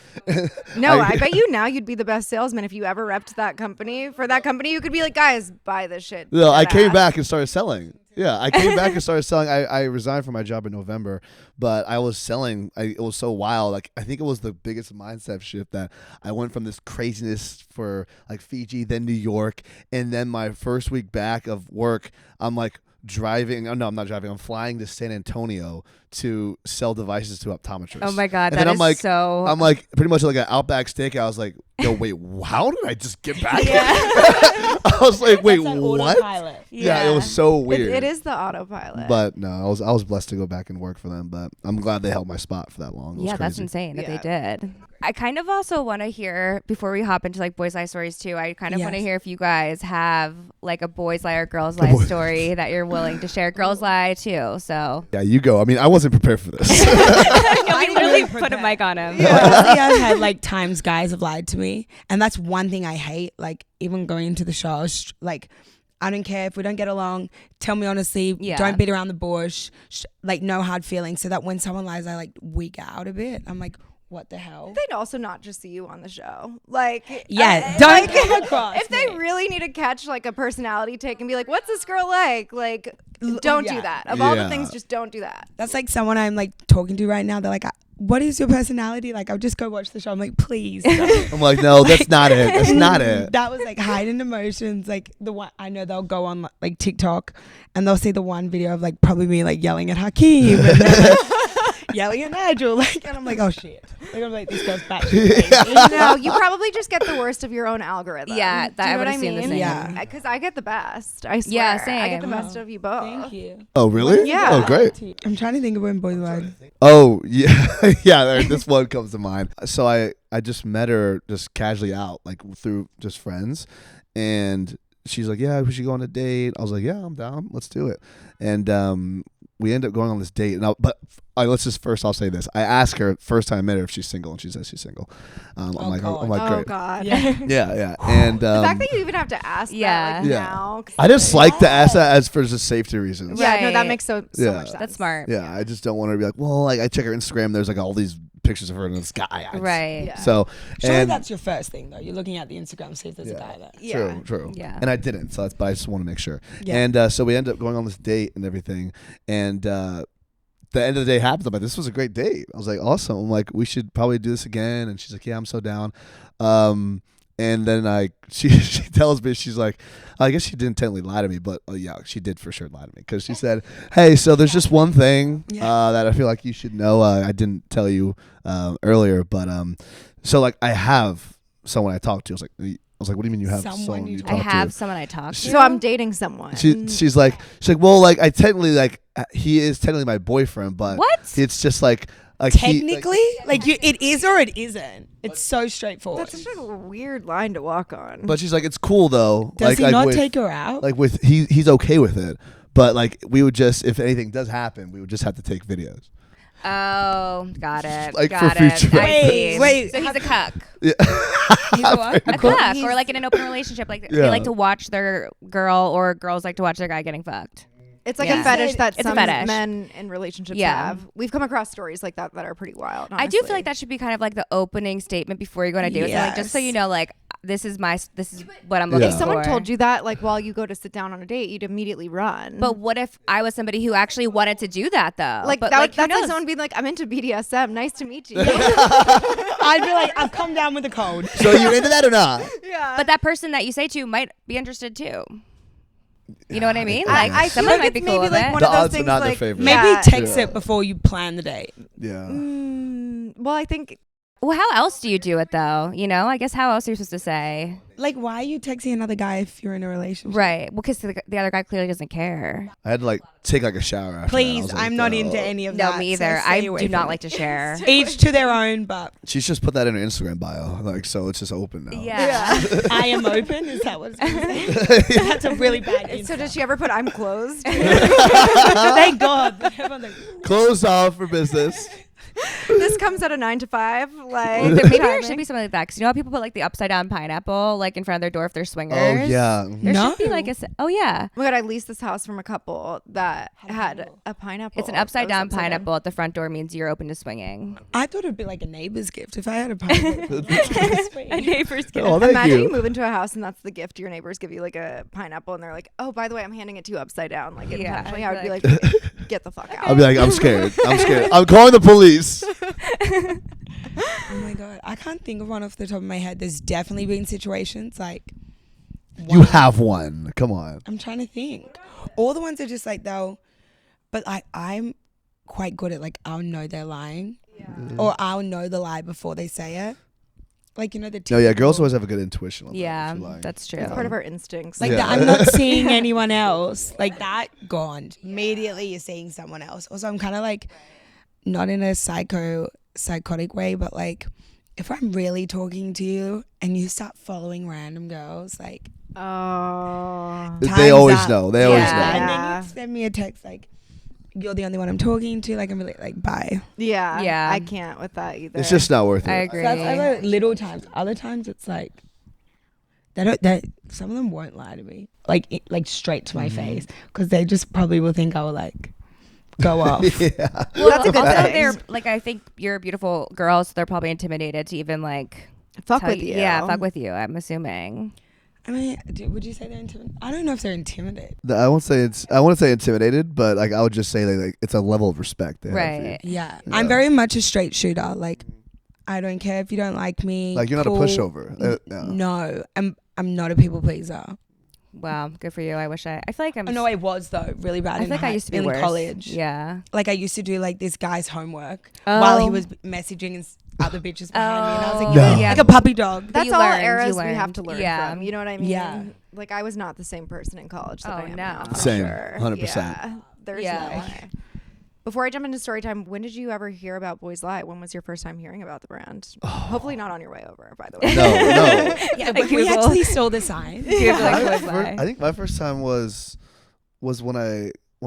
No, I bet you now you'd be the best salesman if you ever repped that company. For that company, you could be like, guys, buy this shit. No, I dead came ass. back and started selling. Yeah, I came back and started selling. I resigned from my job in November, but I was selling. It was so wild. Like I think it was the biggest mindset shift that I went from this craziness for like Fiji, then New York, and then my first week back of work, I'm like driving. Oh no, I'm not driving. I'm flying to San Antonio to sell devices to optometrists. Oh my God, And that then is I'm like, so. I'm like pretty much like an Outback steak. I was like, yo, wait, how did I just get back? I was like, wait, That's an what? autopilot. Yeah, it was so weird. It is the autopilot. But no, I was blessed to go back and work for them. But I'm glad they held my spot for that long. It was Yeah, that's crazy. insane that Yeah. they did. I kind of also want to hear, before we hop into like boys' lie stories too, I kind of want to Yes. hear if you guys have like a boys' lie or girls' lie story that you're willing to share. Girls' lie too, so. Yeah, you go. I mean, I wasn't prepared for this. We literally put a mic on him. Honestly, I've had like times guys have lied to me, and that's one thing I hate. Like even going into the show, like I don't care if we don't get along. Tell me honestly. Yeah. Don't beat around the bush. Like no hard feelings. So that when someone lies, I like wig out a bit. I'm like, what the hell? they'd also not just see you on the show. Like, Yeah, don't like, come across if they me. really need to catch like a personality tick and be like, "What's this girl like?" Like, don't do yeah. that. Of all the Yeah. things, just don't do that. That's like someone I'm like talking to right now. They're like, what is your personality? Like, I'll just go watch the show. I'm like, please. don't. I'm like, no, that's not it. That's not it. That was like hiding emotions. Like the one I know they'll go on like TikTok and they'll see the one video of like probably me like yelling at Hakeem and then, like, yelling at Nigel. Like, and I'm like, oh shit. Like I'm like, this goes back. No, you probably just get the worst of your own algorithm. Yeah, Do that you I know would what assume the mean? same. Yeah. Because I get the best. I swear. Yeah, I get the same. best of you both. Thank you. Oh, really? Yeah. Oh, great. I'm trying to think of when boys lied. Oh, yeah. Yeah, this one comes to mind. So I just met her just casually out, like through just friends. And she's like, yeah, we should go on a date. I was like, yeah, I'm down. Let's do it. And we end up going on this date. And I'll say this. I asked her first time I met her if she's single, and she says she's single. I'm like, God. Oh great. God. Yeah. Yeah. And The fact that you even have to ask Yeah. that like Yeah. now. I just like to ask that as for just safety reasons. Yeah, no, that Right. makes so Yeah. much sense. That's smart. Yeah, I just don't want her to be like, well, like I check her Instagram. There's like all these pictures of her and this guy. I just- Right. Yeah. So, Surely and that's your first thing though. You're looking at the Instagram, see if there's a guy there. Yeah. true. Yeah. And I didn't, so but I just want to make sure. Yeah. And so we end up going on this date and everything. And the end of the day happens. I'm like, this was a great date. I was like, awesome. I'm like, we should probably do this again. And she's like, yeah, I'm so down. And then she tells me, she's like, I guess she didn't technically lie to me, but yeah, she did for sure lie to me because she said, hey, so there's just one thing that I feel like you should know. I didn't tell you earlier, but so like I have someone I talked to. I was like, what do you mean you have someone you I talk have to? someone I talk to. So I'm dating someone. She's like, well, like I technically like he is technically my boyfriend, but What? it's just like Technically, it is or it isn't. It's so straightforward. That's such a weird line to walk on. But she's like, it's cool though. Does he like not with, take her out? like with he's okay with it, but like we would just, if anything does happen, we would just have to take videos. Oh, got it. Like, got for it. future I see. Wait, So he's a cuck. Yeah. He's a what? A cuck, or like in an open relationship, like Yeah. they like to watch their girl, or girls like to watch their guy getting fucked. it's like Yeah. a fetish that It's a some fetish. men in relationships Yeah. have. We've come across stories like that are pretty wild. I do feel like that should be kind of like the opening statement before you go on a date. So, like, just so you know, like this is what I'm looking If for. someone told you that, like while you go to sit down on a date, you'd immediately run. But what if I was somebody who actually wanted to do that though? like but, that's who like knows? someone being like, "I'm into BDSM. Nice to meet you." I'd be like, I've come down with a cold. So you into that or not? yeah. But that person that you say to might be interested too. You know what I mean? I Like I feel someone like might be it's cool maybe with like it. one The of those odds are things not in their like favor. Maybe yeah. text Yeah. it before you plan the date. Yeah. Well, I think Well, how else do you do it though? You know, I guess how else are you supposed to say? Like, why are you texting another guy if you're in a relationship? Right. Well, because the other guy clearly doesn't care. I had to like take like a shower after that. I Please, was like, I'm not "Oh." into any of No, that. me so either. stay I away do from not it. like to share. Each to their own, but She's just put that in her Instagram bio, like so it's just open now. Yeah. I am open. Is that what it's going to say? That's a really bad So insult. did she ever put I'm closed? Thank God. Everyone's like, Closed off for business. This comes at a 9 to 5. Like Maybe there should be something like that. Because you know how people put like the upside down pineapple like in front of their door if they're swingers? Oh yeah. There No. should be like oh yeah. Oh my god, I leased this house from a couple that had a pineapple. It's an upside That down was upside pineapple at the front door means you're open to swinging. I thought it'd be like a neighbor's gift if I had a pineapple. A neighbor's gift. Oh, thank Imagine you. you move into a house and that's the gift your neighbors give you, like a pineapple, and they're like, "Oh, by the way, I'm handing it to you upside down." Like, Yeah, intentionally, I would be like- like, "Get the fuck I'll out." be like, I'm scared. I'm scared. I'm calling the police. Oh my God. I can't think of one off the top of my head. There's definitely been situations like. You have one. Come on. I'm trying to think. All the ones are just like but I'm quite good at like I'll know they're lying, or I'll know the lie before they say it. Like you know the. No, yeah, girls typical- always have a good intuition. On that, Yeah, if you're lying. that's true. It's part of our instincts. Like Yeah. that, I'm not seeing anyone else. Like that, gone. Immediately you're seeing someone else. Also, I'm kind of like, not in a psychotic way, but like, if I'm really talking to you and you start following random girls, like, oh, They time's always up. know. They always Yeah. know. And then Yeah. you send me a text like, you're the only one I'm talking to. Like, I'm really like, bye. yeah, Yeah. I can't with that either. It's just not worth it. I agree. So that's other little times. Other times it's like, some of them won't lie to me. Like straight to my face. Because they just probably will think I will like go off. Yeah. Well, That's a good also thing. they're like I think you're a beautiful girl, so they're probably intimidated to even like fuck tell with you. Yeah, fuck with you. I'm assuming. I mean, would you say they're intimidated? I don't know if they're intimidated. I won't say intimidated, but like I would just say like it's a level of respect. They have for you. Right. Yeah. I'm very much a straight shooter. Like, I don't care if you don't like me. Like you're not cool. a pushover. No. No, I'm not a people pleaser. Wow, good for you. I wish I feel like I'm. Oh, no, I was though really bad. I feel like I used to be in worse. college. Yeah. Like I used to do like this guy's homework Oh. while he was messaging other bitches behind me, and I was like, No. yeah, like a puppy dog. But That's you all learned, eras you we have learned. to learn Yeah. from. You know what I mean? Yeah. Like I was not the same person in college that Oh, I am no. now. for Same. sure. 100%. Yeah. There's Yeah. no way. Before I jump into story time, when did you ever hear about Boys Lie? When was your first time hearing about the brand? Hopefully not on your way over, by the way. No, no. Yeah, We actually saw the sign. I think my first time was when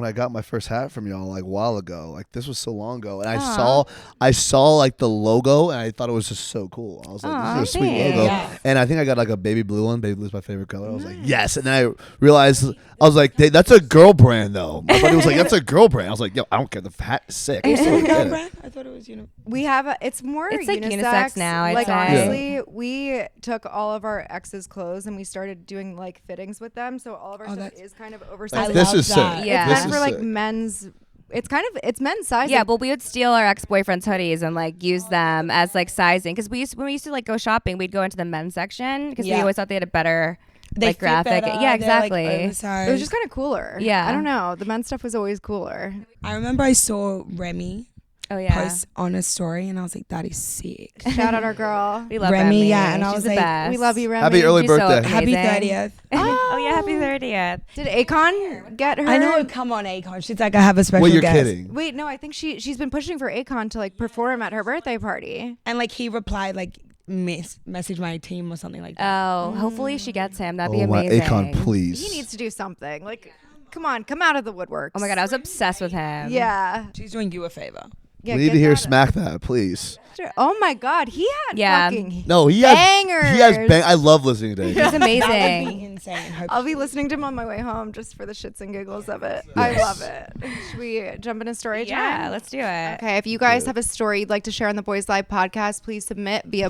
I got my first hat from y'all like a while ago. Like this was so long ago, and I saw like the logo, and I thought it was just so cool. I was like, Aw, this is a sweet thanks. logo. Yeah. And I think I got like a baby blue one. Baby blue's my favorite color. I was like, yes. And then I realized I was like, that's a girl brand though. My buddy was like, that's a girl brand. I was like, yo, I don't care. The hat is sick. I Is still it a get girl it. brand? I thought it was We have it's more It's like unisex, unisex now, I'd like say. honestly, we took all of our ex's clothes and we started doing like fittings with them. So all of our stuff that's- is kind of I oversized. Like, this love is that. sick. Yeah. It's This meant is for like sick. men's. It's men's size. Yeah, like, well, we would steal our ex-boyfriend's hoodies and like use them as like sizing because when we used to like go shopping, we'd go into the men's section because we Yeah. always thought they had a better They like fit graphic. better, Yeah, they're, like, exactly. oversized. it was just kind of cooler. Yeah. I don't know. The men's stuff was always cooler. I remember I saw Remy Oh yeah. post on a story, and I was like, that is sick. Shout out our girl. We love Remy, Remy. yeah, and I She's was the like, best. We love you, Remy. Happy early She's so birthday. Happy amazing. 30th. Oh yeah, happy 30th. Did Akon get her? I know. Come on, Akon. She's like, I have a special Wait, you're guest. kidding. Wait, no. I think she's been pushing for Akon to like perform at her birthday party. And like he replied, like, message my team or something like that. Oh, hopefully she gets him. That'd be Oh my amazing. Akon, please. He needs to do something. Like, come on, come out of the woodwork. Oh my god, I was obsessed with him. Yeah. She's doing you a favor. Yeah, we need get to hear that- smack that, please. Oh my god, he had Yeah. fucking No, he has bangers. I love listening to him. He's That would amazing. be insane. Hope I'll be listening to him on my way home just for the shits and giggles of it. I love it. Should we jump into story Yeah, time? let's do it. Okay, if you guys have a story you'd like to share on the Boys Live podcast, please submit via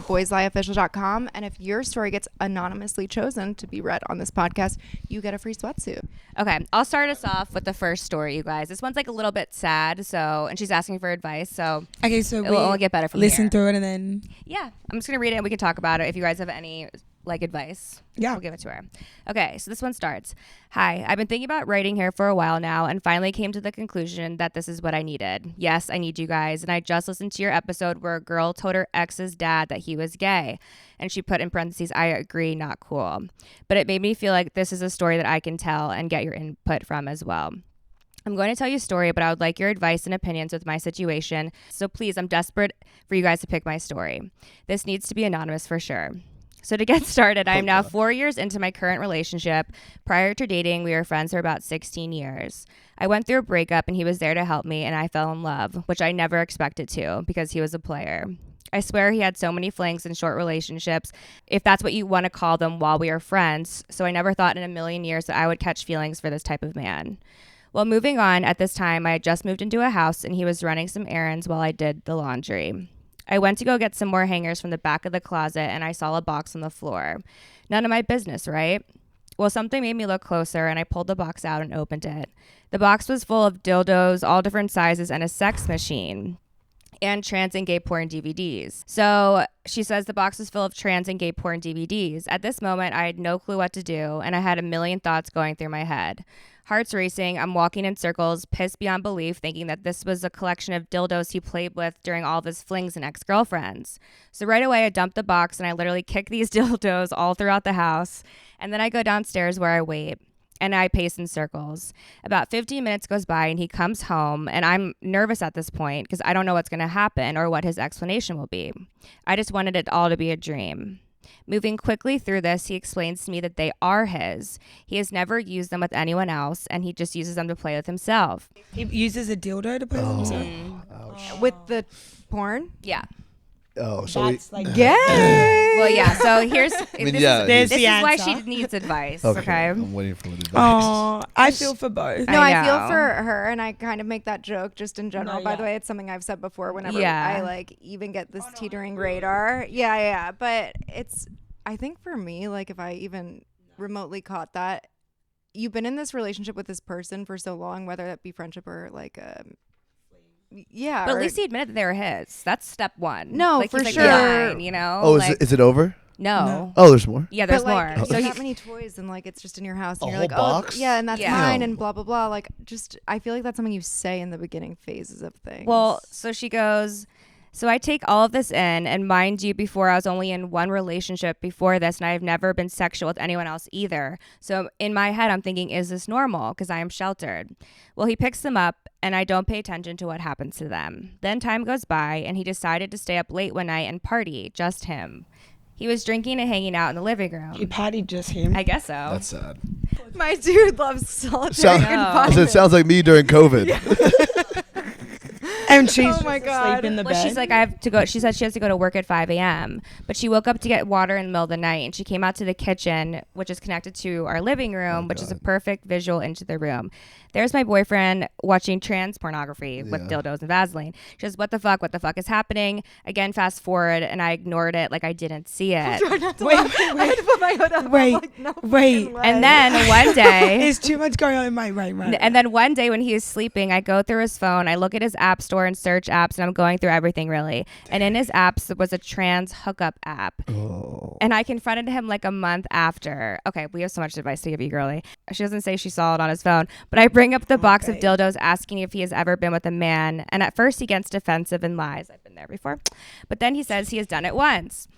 boyslieofficial.com. And if your story gets anonymously chosen to be read on this podcast, you get a free sweatsuit. Okay, I'll start us off with the first story, you guys. This one's like a little bit sad, and she's asking for advice, so Okay, so it will only get better from listen here. through it and then Yeah, I'm just gonna read it and we can talk about it if you guys have any like advice? Yeah. We'll give it to her. Okay, so this one starts. Hi, I've been thinking about writing here for a while now and finally came to the conclusion that this is what I needed. Yes, I need you guys. And I just listened to your episode where a girl told her ex's dad that he was gay. And she put in parentheses, I agree, not cool. But it made me feel like this is a story that I can tell and get your input from as well. I'm going to tell you a story, but I would like your advice and opinions with my situation. So please, I'm desperate for you guys to pick my story. This needs to be anonymous for sure. So to get started, I am now 4 years into my current relationship. Prior to dating, we were friends for about 16 years. I went through a breakup and he was there to help me and I fell in love, which I never expected to because he was a player. I swear he had so many flings and short relationships, if that's what you want to call them, while we were friends. So I never thought in a million years that I would catch feelings for this type of man. Well, moving on, at this time, I had just moved into a house and he was running some errands while I did the laundry. I went to go get some more hangers from the back of the closet and I saw a box on the floor. None of my business, right? Well, something made me look closer and I pulled the box out and opened it. The box was full of dildos, all different sizes, and a sex machine. And trans and gay porn DVDs. So she says the box was full of trans and gay porn DVDs. At this moment, I had no clue what to do, and I had a million thoughts going through my head. Hearts racing, I'm walking in circles, pissed beyond belief, thinking that this was a collection of dildos he played with during all of his flings and ex-girlfriends. So right away, I dumped the box, and I literally kick these dildos all throughout the house. And then I go downstairs where I wait. And I pace in circles. About 15 minutes goes by and he comes home and I'm nervous at this point because I don't know what's going to happen or what his explanation will be. I just wanted it all to be a dream. Moving quickly through this, he explains to me that they are his. He has never used them with anyone else and he just uses them to play with himself. He uses a dildo to play with himself. With the porn? Yeah. Oh, so That's like Gay. Well, yeah. So here's mean, yeah, There's this the is why answer. she needs advice. okay. Okay. I'm waiting for the advice. Oh, I feel for both. No, I I feel know. for her, and I kind of make that joke just in general. No, By the yeah. way, it's something I've said before. Whenever Yeah. I like even get this teetering radar, yeah. But it's, I think for me, like if I even remotely caught that, you've been in this relationship with this person for so long, whether that be friendship or like yeah. But or- at least he admitted that they were his. That's step one. No, like, for he's like, sure. "You're mine," you know? Oh, like, is it over? no. Oh, there's more. Yeah, there's but like, more. so So that he, many toys and like it's just in your house and A you're whole like, box? oh yeah, and that's Yeah. mine Damn. and blah blah blah. Like just I feel like that's something you say in the beginning phases of things. well, so she goes, so I take all of this in, and mind you, before I was only in one relationship before this, and I've never been sexual with anyone else either. So in my head, I'm thinking, is this normal? Because I am sheltered. Well, he picks them up, and I don't pay attention to what happens to them. Then time goes by, and he decided to stay up late one night and party, just him. He was drinking and hanging out in the living He room. partied just him. I guess so. That's sad. my dude loves solitary Sound- confinement. So it sounds like me during COVID. And she's Oh my just God. asleep in the Well, bed. she's like, I have to go. She said she has to go to work at 5 a.m. But she woke up to get water in the middle of the night, and she came out to the kitchen, which is connected to our living room, which is a perfect visual into the room. There's my boyfriend watching trans pornography with Yeah. dildos and Vaseline. She says, what the fuck? What the fuck is happening? Again, fast forward, and I ignored it like I didn't see it. I had to put my hood up. I'm Wait, like, no wait. fucking way. And then one day, There's too much going on in my right. and then one day when he is sleeping, I go through his phone, I look at his app store and search apps, and I'm going through everything really. And in his apps was a trans hookup app. Oh. And I confronted him like a month after. Okay, we have so much advice to give you, girly. She doesn't say she saw it on his phone, but I bring up the box of dildos asking if he has ever been with a man. And at first he gets defensive and lies. I've been there before. But then he says he has done it once.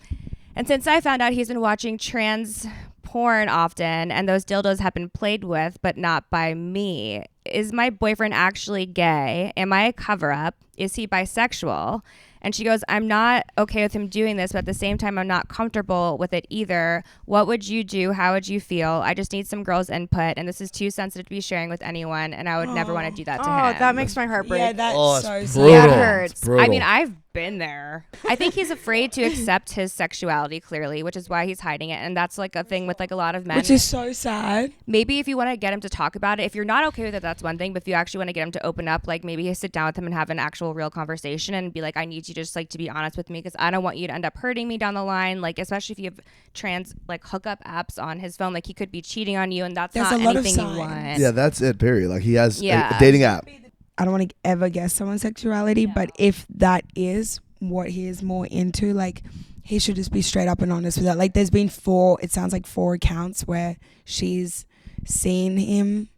And since I found out he's been watching trans porn often and those dildos have been played with, but not by me, is my boyfriend actually gay? Am I a cover up? Is he bisexual? And she goes, I'm not okay with him doing this, but at the same time, I'm not comfortable with it either. What would you do? How would you feel? I just need some girls' input, and this is too sensitive to be sharing with anyone, and I would never want to do that to him. Oh, that makes my heart break. Yeah, that's Oh, so it's sad. brutal. Yeah, it hurts. It's brutal. I mean, I've been there. I think he's afraid to accept his sexuality clearly, which is why he's hiding it. And that's like a thing with like a lot of men. Which is so sad. Maybe if you want to get him to talk about it, if you're not okay with it, that's one thing. But if you actually want to get him to open up, like maybe you sit down with him and have an actual real conversation and be like, I need you to just like to be honest with me because I don't want you to end up hurting me down the line. Like, especially if you have trans like hookup apps on his phone, like he could be cheating on you and that's There's not a lot of anything you signs. want. Yeah, that's it. Period. Like he has Yeah. a dating app. I don't want to ever guess someone's sexuality, but if that is what he is more into, like he should just be straight up and honest with her. Like, there's been it sounds like 4 accounts where she's seen him.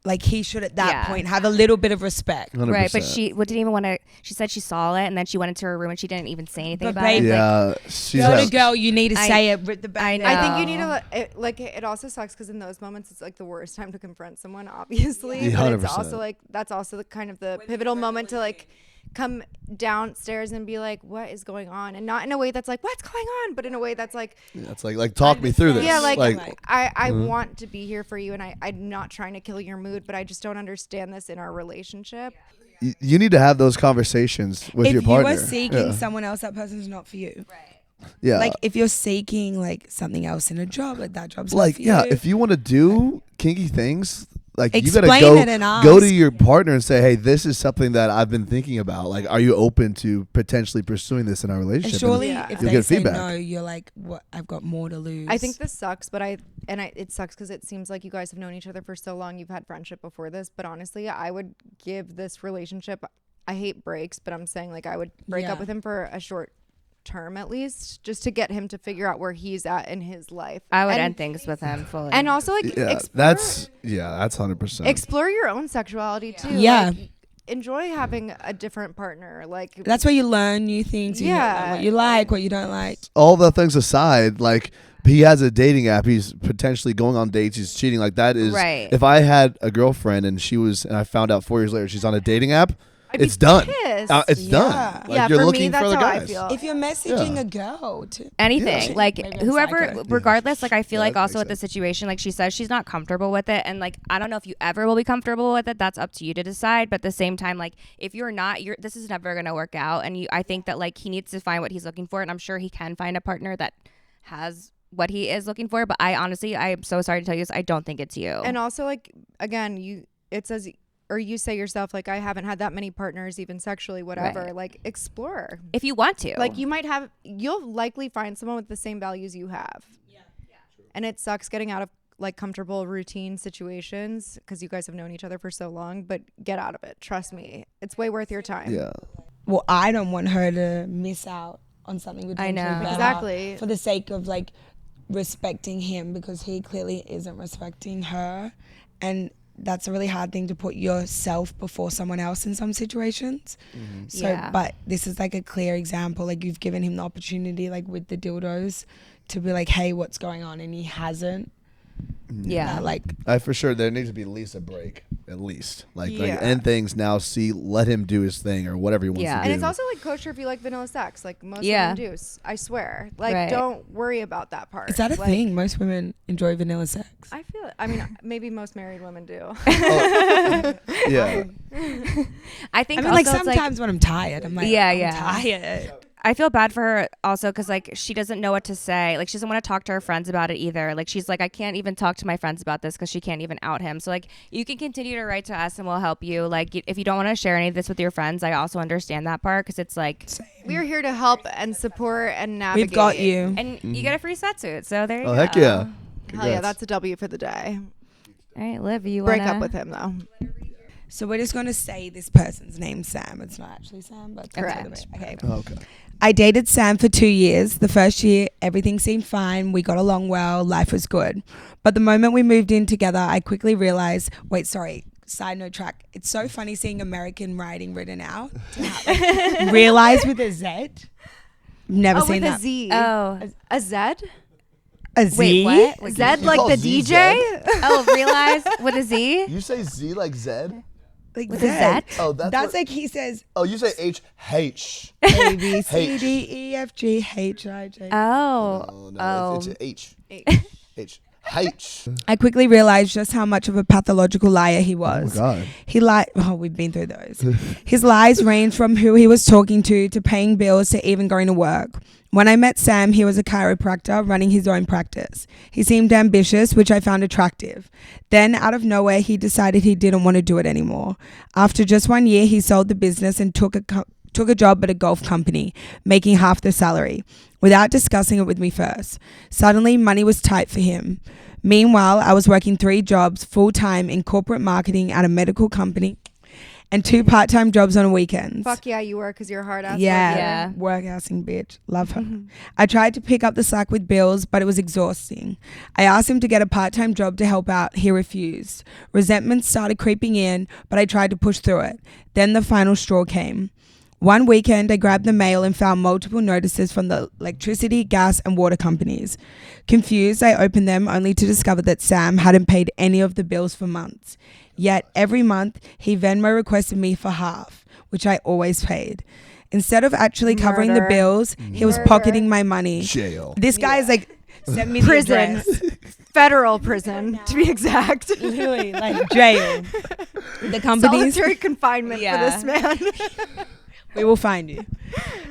Like, he should at that point have a little bit of respect. 100%. Right, but she didn't even want to. She said she saw it, and then she went into her room and she didn't even say anything But about babe, it. Yeah, she's Girl like, to girl, you need to say it with the bang. I I think know. you need to it also sucks because in those moments it's like the worst time to confront someone, obviously. Yeah. But it's 100%. also like that's also the kind of the pivotal moment to like come downstairs and be like, what is going on? And not in a way that's like, what's going on? But in a way that's like, it's like talk me through this. yeah, like I Mm-hmm. want to be here for you, and I'm not trying to kill your mood, but I just don't understand this in our relationship. You need to have those conversations with your partner. If you are seeking Yeah. someone else, that person's not for you. Yeah. Like, if you're seeking like something else in a job, like that job's Like, not for yeah, you. if you want to do kinky things, like you gotta Explain go it and go to ask. your partner and say, hey, this is something that I've been thinking about. Like, are you open to potentially pursuing this in our And relationship? surely, Yeah. if You'll they get say feedback. no, you're like, what? I've got more to lose. I think this sucks, but it sucks because it seems like you guys have known each other for so long. You've had friendship before this, but honestly, I would give this relationship. I hate breaks, but I'm saying like I would break up Yeah. with him for a short term at least, just to get him to figure out where he's at in his life. I would and, end things with him fully. and also like Yeah, explore, that's 100%. explore your own sexuality too. Yeah. Like, enjoy having a different partner. Like that's where you learn new things. You know, Yeah. what you like, what you don't like. All the things aside, like he has a dating app. He's potentially going on dates. He's cheating. Like that is. Right. If I had a girlfriend and I found out 4 years later she's on a dating app, I'd be it's done. pissed. It's Yeah. done. Like Yeah, you're for me, looking that's for other how I guys. feel. If you're messaging Yeah. a girl to anything Yeah. like Maybe I'm whoever psycho. regardless like I feel Yeah, like that also makes with the situation, like she says she's not comfortable with it, and like I don't know if you ever will be comfortable with it. That's up to you to decide, but at the same time, like if you're not, this is never gonna work out. And I think that like he needs to find what he's looking for, and I'm sure he can find a partner that has what he is looking for. But I am so sorry to tell you this, I don't think it's you. And also, like, again, it says, or you say yourself, like, I haven't had that many partners, even sexually, whatever. Right. Like, explore. if you want to, Like, you'll likely find someone with the same values you have. Yeah. And it sucks getting out of, like, comfortable routine situations because you guys have known each other for so long, but get out of it. Trust me. It's way worth your time. Yeah. well, I don't want her to miss out on something with I know. Exactly. for the sake of like respecting him, because he clearly isn't respecting her, and that's a really hard thing to put yourself before someone else in some situations. So Yeah. but this is like a clear example, like you've given him the opportunity, like with the dildos, to be like, hey, what's going on, and he hasn't. yeah. Like, For sure, there needs to be at least a break, at least. Like Yeah. end things now. let him do his thing or whatever he wants Yeah. to do. And it's also like kosher if you like vanilla sex, like most Yeah. women do. I swear, like Right. don't worry about that part. is that a Like, thing? Most women enjoy vanilla sex. I feel it. I mean, maybe most married women do. yeah. I think I mean, also like it's, sometimes when I'm tired, I'm like, Yeah, I'm yeah. tired. I feel bad for her also because like she doesn't know what to say. Like she doesn't want to talk to her friends about it either. Like she's like, I can't even talk to my friends about this because she can't even out him. So like you can continue to write to us and we'll help you. Like if you don't want to share any of this with your friends, I also understand that part because it's like, We're here to help and support and navigate. We've got you. and you get a free set suit. So there you go. Oh heck yeah. Hell yeah, Congrats. that's a W for the day. All right, Liv, you Break wanna... up with him though. So we're just gonna say this person's name, Sam. It's not actually Sam, but Correct. Okay. Oh, okay. I dated Sam for 2 years. The first year, everything seemed fine. We got along well. Life was good. But the moment we moved in together, I quickly realized, side note track. It's so funny seeing American writing written out. Realize with a Z. Never Oh, seen with that. a Z. Oh, A Z? A Z? wait, what? Like, Z You like call the Z DJ? oh, realize with a Z? You say Z like Zed? Like With Z. a Z? Oh, That's what- like he says Oh, you say H. A, B, C, H. D, E, F, G, H, I, J. Oh. Oh no, Oh. it's an H. H. H. I quickly realized just how much of a pathological liar he Oh my was. god. He lied. Oh, we've been through those. His lies ranged from who he was talking to paying bills to even going to work. When I met Sam, he was a chiropractor running his own practice. He seemed ambitious, which I found attractive. Then, out of nowhere, he decided he didn't want to do it anymore. After just 1 year, he sold the business and took a job at a golf company, making half the salary, without discussing it with me first. Suddenly, money was tight for him. Meanwhile, I was working 3 jobs full-time in corporate marketing at a medical company and 2 part-time jobs on weekends. Fuck yeah, you were, because you're a hard ass. Yeah. Work-assing bitch. Love her. I tried to pick up the slack with bills, but it was exhausting. I asked him to get a part-time job to help out. He refused. Resentment started creeping in, but I tried to push through it. Then the final straw came. One weekend, I grabbed the mail and found multiple notices from the electricity, gas, and water companies. Confused, I opened them only to discover that Sam hadn't paid any of the bills for months. Yet, every month, he Venmo requested me for half, which I always paid. Instead of actually covering the Murder. bills, he was pocketing my money. Jail. This guy is like, send me the Prison. address. Federal prison, to be exact. Literally, like jail. The companies... Solitary confinement for this man. We will find you.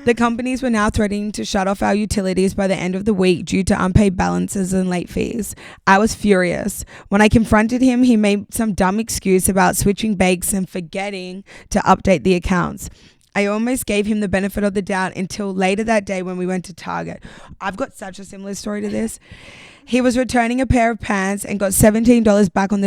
The companies were now threatening to shut off our utilities by the end of the week due to unpaid balances and late fees. I was furious. When I confronted him, he made some dumb excuse about switching banks and forgetting to update the accounts. I almost gave him the benefit of the doubt until later that day when we went to Target. I've got such a similar story to this. He was returning a pair of pants and got $17 back on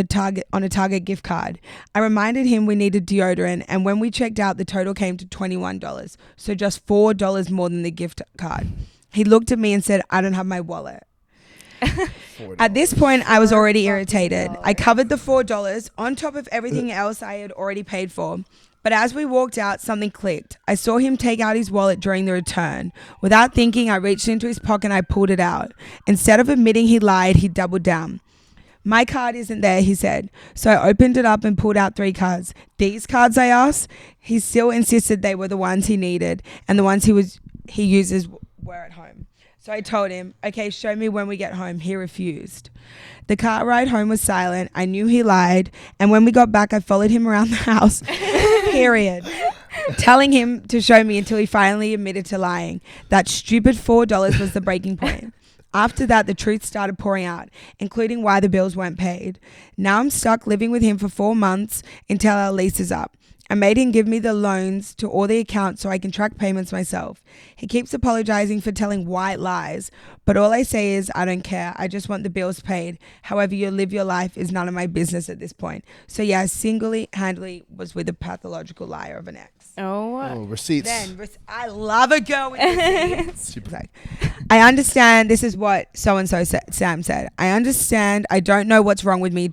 a Target gift card. I reminded him we needed deodorant, and when we checked out, the total came to $21, so just $4 more than the gift card. He looked at me and said, "I don't have my wallet." At this point, I was already irritated. I covered the $4 on top of everything else I had already paid for. But as we walked out, something clicked. I saw him take out his wallet during the return. Without thinking, I reached into his pocket and I pulled it out. Instead of admitting he lied, he doubled down. "My card isn't there," he said. So I opened it up and pulled out 3 cards. "These cards?" I asked. He still insisted they were the ones he needed and the ones he uses were at home. So I told him, "Okay, show me when we get home." He refused. The car ride home was silent. I knew he lied. And when we got back, I followed him around the house, period, telling him to show me until he finally admitted to lying. That stupid $4 was the breaking point. After that, the truth started pouring out, including why the bills weren't paid. Now I'm stuck living with him for 4 months until our lease is up. I made him give me the loans to all the accounts so I can track payments myself. He keeps apologizing for telling white lies, but all I say is I don't care. I just want the bills paid. However you live your life is none of my business at this point. So yeah, handily was with a pathological liar of an ex. Oh, receipts. I love a girl with receipts. I understand. This is what so-and-so Sam said. I understand. I don't know what's wrong with me, ...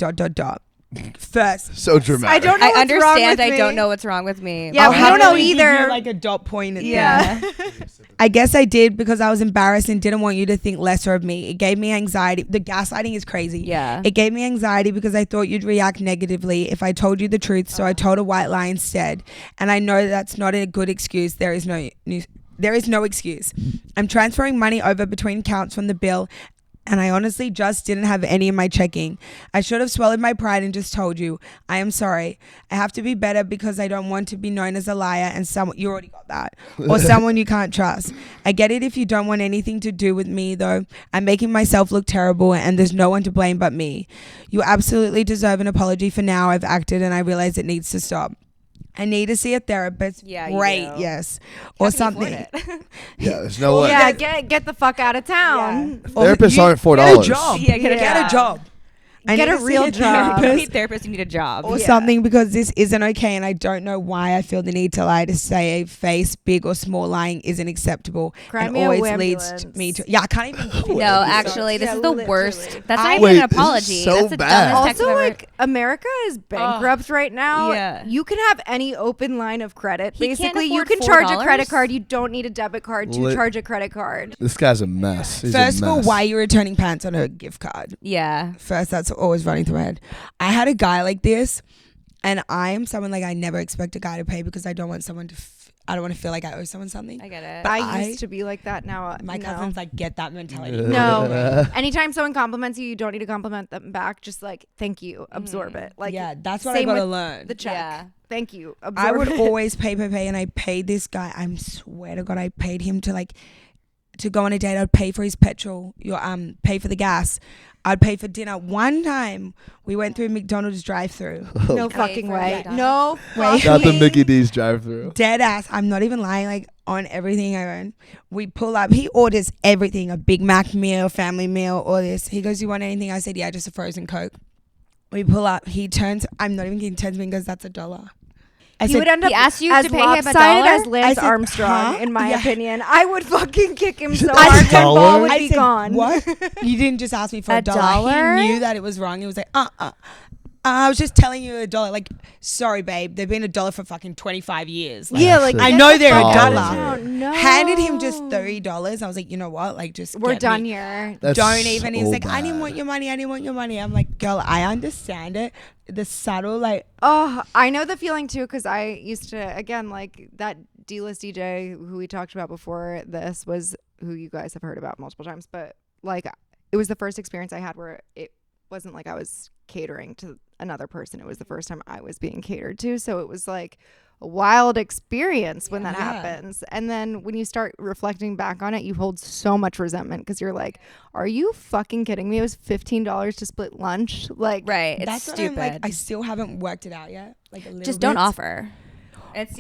First, So dramatic. I don't know I what's wrong understand. with I me. don't know what's wrong with me. Yeah, I'll we don't know happily give either. you, like a dot point at the Yeah. end. I guess I did because I was embarrassed and didn't want you to think lesser of me. It gave me anxiety. The gaslighting is crazy. Yeah. It gave me anxiety because I thought you'd react negatively if I told you the truth, so I told a white lie instead. And I know that's not a good excuse. There is no excuse. I'm transferring money over between accounts from the bill, and I honestly just didn't have any in my checking. I should have swallowed my pride and just told you. I am sorry. I have to be better because I don't want to be known as a liar and someone, you already got that, or someone you can't trust. I get it if you don't want anything to do with me though. I'm making myself look terrible and there's no one to blame but me. You absolutely deserve an apology for how I've acted, and I realize it needs to stop. I need to see a therapist. Yeah, you great, do. yes. How Or can you something. afford it? Yeah, there's no way. Yeah, get the fuck out of town. Or Therapists aren't $4. Get a job. Yeah, get a Get job. a job. I Get need a to real see job. You therapist need therapist. You need a job. or something, because this isn't okay, and I don't know why I feel the need to lie to say a face, big or small lying isn't acceptable. Cry and me a always ambulance. leads me to I can't even No, actually, this Yeah, is the literally. worst. That's not Wait, even an this is apology. so That's the bad. dumbest text Also, I've ever- like, America is bankrupt right now. Yeah. You can have any open line of credit. He can't Basically, you afford can charge a $4? credit card. You don't need a debit card to Lit- charge a credit card. This guy's a mess. He's First a of all, mess. why are you returning pants on a gift card? Yeah. First, that's always running through my head. I had a guy like this, and I am someone like I never expect a guy to pay because I don't want someone to. I don't want to feel like I owe someone something. I get it. But I used to be like that. Now, My no. cousins like get that mentality. No. Anytime someone compliments you, you don't need to compliment them back. Just like, thank you, absorb it. Like, Yeah, that's what I same gotta with learn. The check. Yeah. Thank you. I Absorb would it. always pay, and I paid this guy. I swear to God, I paid him to go on a date. I'd pay for his petrol. Pay for the gas. I'd pay for dinner. One time we went through McDonald's drive-through. No Pay fucking for way. McDonald's. No Wait. Not the fucking- Mickey D's drive-through. Dead ass. I'm not even lying. Like on everything I own. We pull up. He orders everything: a Big Mac meal, family meal, all this. He goes, "You want anything?" I said, "Yeah, just a frozen Coke." We pull up. He turns. I'm not even kidding. Turns to me and goes, "That's $1." I He said, would end up he asked you as to pay him $1? lopsided as Lance I said, Armstrong, huh? in my Yeah. opinion. I would fucking kick him so said hard. That $1? ball would I be said, gone. what? You didn't just ask me for $1? $1. He knew that it was wrong. He was like, I was just telling you $1. Like, sorry, babe. They've been $1 for fucking 25 years. Like, Yeah, like I get know the they're fuck out of $1. town. No. handed him just $30. I was like, you know what? Like, just We're get done me. here. That's Don't even. He was so like, I didn't bad. want your money. I didn't want your money. I'm like, girl, I understand it. The subtle, like, Oh, I know the feeling too, because I used to, again, like that D-list DJ who we talked about before this was who you guys have heard about multiple times, but like it was the first experience I had where it wasn't like I was catering to another person. It was the first time I was being catered to. So it was like a wild experience when that Yeah. happens. And then when you start reflecting back on it, you hold so much resentment because you're like, are you fucking kidding me? It was $15 to split lunch. Like, Right. It's that's what stupid. I'm like. I still haven't worked it out yet. Like, a little Just don't bit. offer.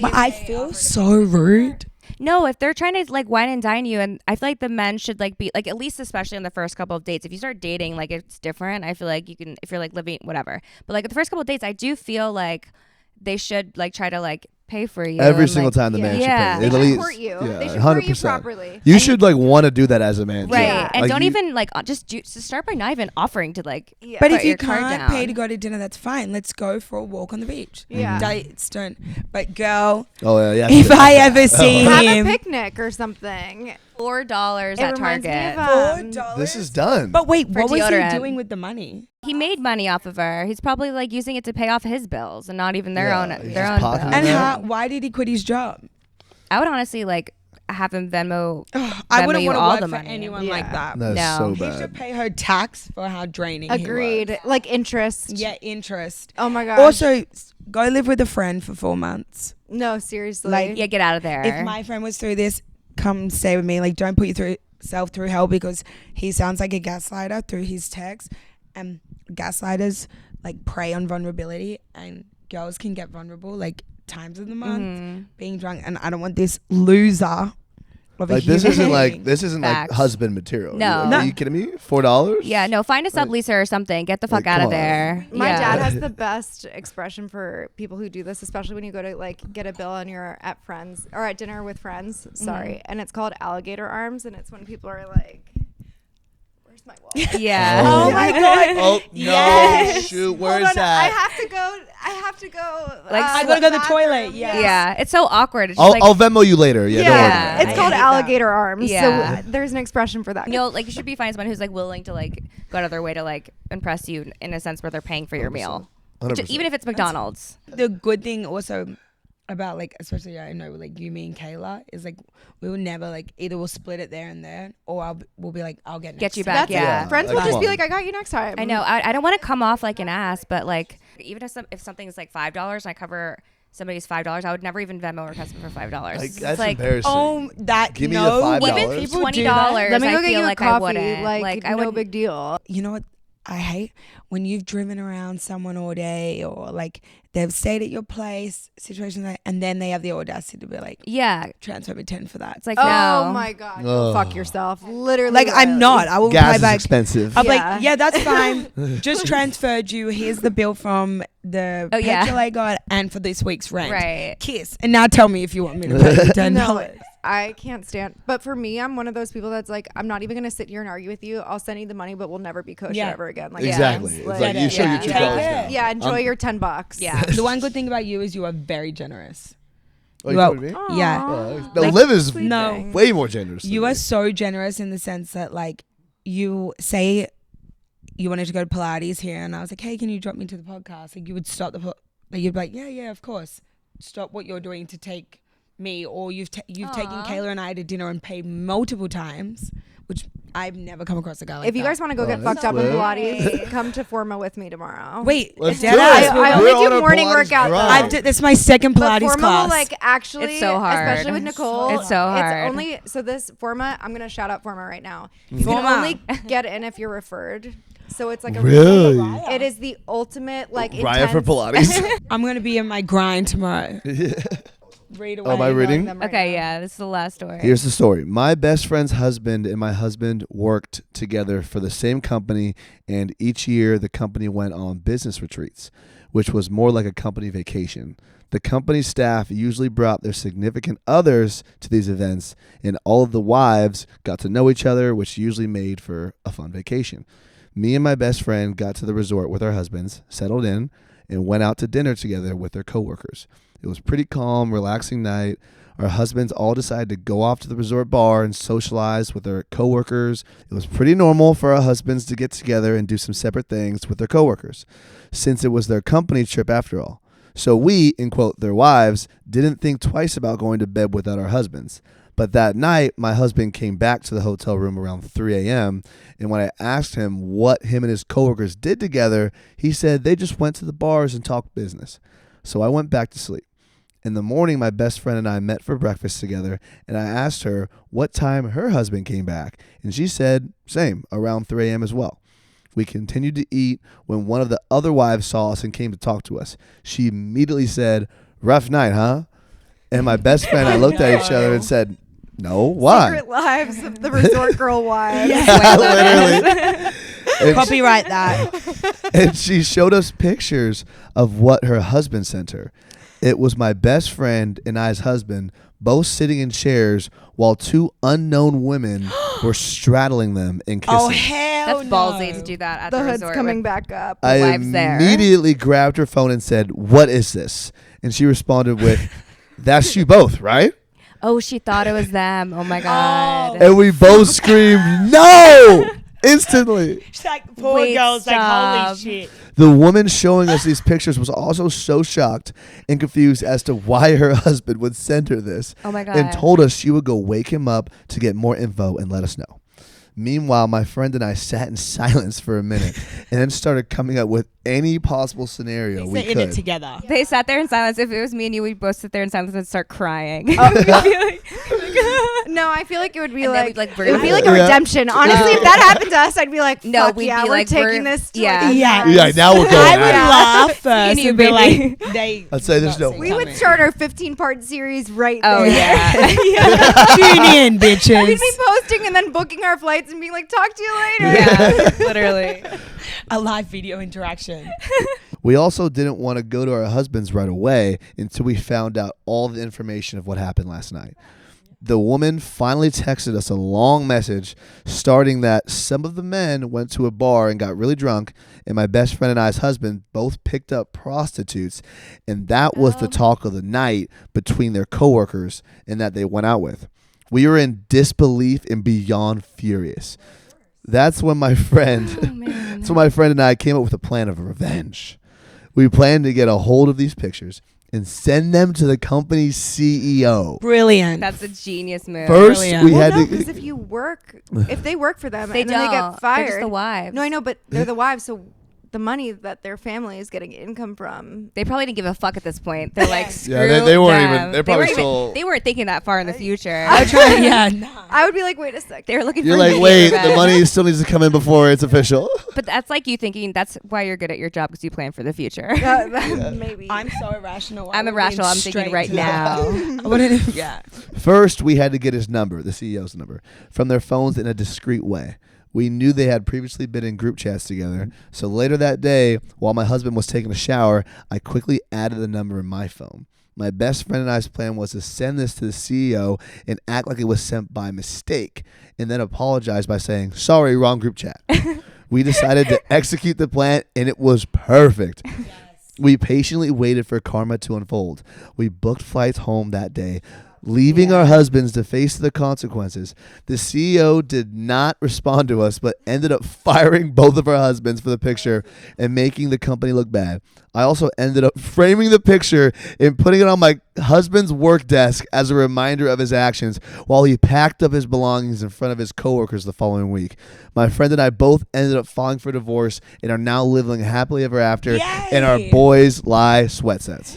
But I feel so rude. No, if they're trying to like wine and dine you, and I feel like the men should like be like, at least especially on the first couple of dates. If you start dating, like it's different. I feel like you can, if you're like living whatever. But like the first couple of dates, I do feel like they should like try to like pay for you Every and, single like, time the Yeah. man Yeah. should they pay. should At least, court you. yeah, They should court you 100%. properly. You should like want to do that as a man. too. Right. Yeah. And Like, don't you- even like just start by not even offering to like. Yeah. But Put if you your card can't pay down. to go to dinner, that's fine. Let's go for a walk on the beach. Yeah. Dates don't. But girl, Oh yeah. if I ever see have him, a picnic or something. $4 It at reminds me Target. of, $4. This is done. But wait, For what was deodorant. he doing with the money? He made money off of her. He's probably like using it to pay off his bills and not even their Yeah, own he's their just own pocketing bills. And Yeah. how? Why did he quit his job? I would honestly like have him Venmo. I Venmo wouldn't you want to all work the for money. anyone Yeah. like that. That's No. so He bad. should pay her tax for how draining he was. agreed. Like interest. Yeah, interest. Oh my gosh. Also, go live with a friend for 4 months. no, seriously. Like, Yeah, get out of there. If my friend was through this, come stay with me. Like, don't put yourself through hell, because he sounds like a gaslighter through his text. And gaslighters like prey on vulnerability, and girls can get vulnerable like times of the month, Mm-hmm. being drunk. And I don't want this loser of a Like this human isn't like being. this isn't Facts. like husband material. No. Like, No. Are you kidding me? $4? Yeah, no, find a subleaser or something. Get the fuck Like, out come of on. there. My Yeah. dad has the best expression for people who do this, especially when you go to like get a bill and you're at friends or at dinner with friends. Sorry, and it's called alligator arms, and it's when people are like, "Where's my wallet?" Yeah. Oh my god! Oh no! Yes. Shoot, Hold where's on, that? I have to go. Like, I gotta go to the bathroom. toilet, yeah. Yeah, it's so awkward. It's just I'll, like, I'll Venmo you later. Yeah, don't worry Yeah. about it. It's I called hate that. alligator arms. Yeah. So there's an expression for that. you know, like you should be finding someone who's like willing to like go out of their way to like impress you in a sense where they're paying for your meal, 100%. even if it's McDonald's. The good thing also about like, especially I know like you, me, and Kayla, is like we will never like either we'll split it there and there, or we'll be like, I'll get next Get you time. back. That's Yeah. it. Friends Like, will just come be on. like, "I got you next time." I know. I don't want to come off like an ass, but like even if something's like $5 and I cover somebody's $5, I would never even Venmo or customer for $5. Like, It's that's like embarrassing. Oh, that Give me the no, $5. when Even people $20. do that- Let me I go get feel you like a I coffee. wouldn't. Like, I no would big deal. You know what I hate? When you've driven around someone all day, or like they've stayed at your place, situations like, and then they have the audacity to be like, Yeah, transfer me 10 for that. it's like Oh no. my god, Ugh. fuck yourself. Literally, Like, I'm not. I will Gas reply is back. expensive. I'm Yeah. like, yeah, that's fine. Just transferred you. Here's the bill from the Oh, yeah. petrol I got and for this week's rent. Right. Kiss. And now tell me if you want me to pay you $10. No, I can't stand. But for me, I'm one of those people that's like, I'm not even gonna sit here and argue with you. I'll send you the money, but we'll never be kosher Yeah. ever again. Like, Exactly. yes, It's like- like you show Yeah. your $2 Take now. it. yeah, enjoy your $10. Yeah. The one good thing about you is you are very generous. Oh, you Well, told me? Yeah. Oh, no, Like, Liv is sweet No. thing. way more generous. than You me. are so generous in the sense that, like, you say you wanted to go to Pilates here, and I was like, hey, can you drop me to the podcast? Like, you would stop like, you'd be like, yeah, of course. Stop what you're doing to take me, or you've taken Aw. Kayla and I to dinner and paid multiple times, which I've never come across a guy like If you that. guys want to go Oh, get that's fucked up in lit. Pilates, come to Forma with me tomorrow. Wait, Let's dead do it. ass, I we- only We're do on a morning Pilates workout, grind. this is my second But Pilates Forma class. will like actually, It's so hard. especially with Nicole. It's so hard. It's only so this Forma. I'm gonna shout out Forma right now. You Forma. can only get in if you're referred. So it's like a Really? It is the ultimate like Raya for intense- Pilates. I'm gonna be in my grind tomorrow. read Oh, away. am I reading? Them right Okay, now. yeah, this is the last story. Here's the story. My best friend's husband and my husband worked together for the same company, and each year the company went on business retreats, which was more like a company vacation. The company staff usually brought their significant others to these events, and all of the wives got to know each other, which usually made for a fun vacation. Me and my best friend got to the resort with our husbands, settled in, and went out to dinner together with their coworkers. It was a pretty calm, relaxing night. Our husbands all decided to go off to the resort bar and socialize with their coworkers. It was pretty normal for our husbands to get together and do some separate things with their coworkers, since it was their company trip after all. So we, in quote, their wives, didn't think twice about going to bed without our husbands. But that night, my husband came back to the hotel room around 3 a.m., and when I asked him what him and his coworkers did together, he said they just went to the bars and talked business. So I went back to sleep. In the morning, my best friend and I met for breakfast together, and I asked her what time her husband came back, and she said, same, around 3 a.m. as well. We continued to eat when one of the other wives saw us and came to talk to us. She immediately said, rough night, huh? And my best friend and I looked at each other and said, no, why? Secret lives of the resort girl wives. Literally. And Copyright that. and she showed us pictures of what her husband sent her. It was my best friend and I's husband both sitting in chairs while two unknown women were straddling them and kissing. Oh, hell That's no. ballsy to do that at The the hood's resort. coming with- back up. I wives there. immediately grabbed her phone and said, what is this? And she responded with, that's you both, right? Oh, she thought it was them. Oh my god. And we both screamed, no! Instantly. She's like, poor Wait, girl's like, stop. holy shit. The woman showing us these pictures was also so shocked and confused as to why her husband would send her this. Oh my god. And told us she would go wake him up to get more info and let us know. Meanwhile, my friend and I sat in silence for a minute and then started coming up with any possible scenario we They're in it could. together. They sat there in silence. If it was me and you, we'd both sit there in silence and start crying. No, I feel like it would be And then like, we'd, like, it would be like a Yeah. redemption. Honestly, if that happened to us, I'd be like, No, fuck we'd yeah, be we're like, taking we're- this. To yeah. like, Yeah. Yeah, now we're going I would at it. laugh first you, and be baby. like, they. I'd say there's no not we seen would coming. start our 15-part series right Oh there. yeah. Tune in, bitches. We'd be posting and then booking our flights and being like, talk to you later. Yeah, literally. A live video interaction. We also didn't want to go to our husbands right away until we found out all the information of what happened last night. The woman finally texted us a long message starting that some of the men went to a bar and got really drunk, and my best friend and I's husband both picked up prostitutes, and that was the talk of the night between their coworkers and that they went out with. We were in disbelief and beyond furious. That's when my friend, that's when my friend and I came up with a plan of revenge. We planned to get a hold of these pictures and send them to the company's CEO. Brilliant. That's a genius move. First, Brilliant. we Well, had no, to. because if you work, if they work for them They and then they don't. get They're just fired. the wives. No, I know, but they're the wives, so the money that their family is getting income from. They probably didn't give a fuck at this point. They're like, screw Yeah, they weren't them. even- they're They probably weren't even- still- They weren't thinking that far in the future. I try. Yeah. Nah. I would be like, wait a second. They were looking You're for like, immediate wait, the revenge. money still needs to come in before it's official. But that's like you thinking that's why you're good at your job because you plan for the future. Maybe. I'm so irrational. I'm irrational. I'm thinking right now. I wanted to, yeah. First, we had to get his number, the CEO's number, from their phones in a discreet way. We knew they had previously been in group chats together, so later that day, while my husband was taking a shower, I quickly added the number in my phone. My best friend and I's plan was to send this to the CEO and act like it was sent by mistake, and then apologize by saying, sorry, wrong group chat. We decided to execute the plan, and it was perfect. We patiently waited for karma to unfold. We booked flights home that day, leaving our husbands to face the consequences. The CEO did not respond to us, but ended up firing both of our husbands for the picture and making the company look bad. I also ended up framing the picture and putting it on my husband's work desk as a reminder of his actions while he packed up his belongings in front of his coworkers the following week. My friend and I both ended up filing for divorce and are now living happily ever after Yay! in our boys lie sweatsets.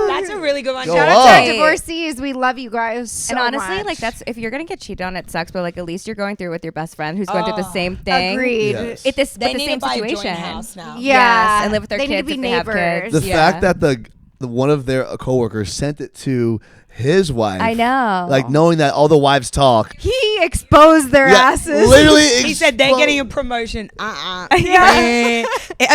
That's a really good one. Go Shout on. out to our Hey. divorcees. We love you guys so And honestly, much. like that's if you're gonna get cheated on, it sucks. But like at least you're going through with your best friend who's going through the same thing. Agreed. Yes. It's They the need same to buy a joint situation. house now. Yeah. Yes, and live with their They need to kids be if they have neighbors. kids. The Yeah. fact that the one of their coworkers sent it to his wife. I know. Like knowing that all the wives talk. He exposed their asses. Literally, He said they're getting a promotion. Yeah.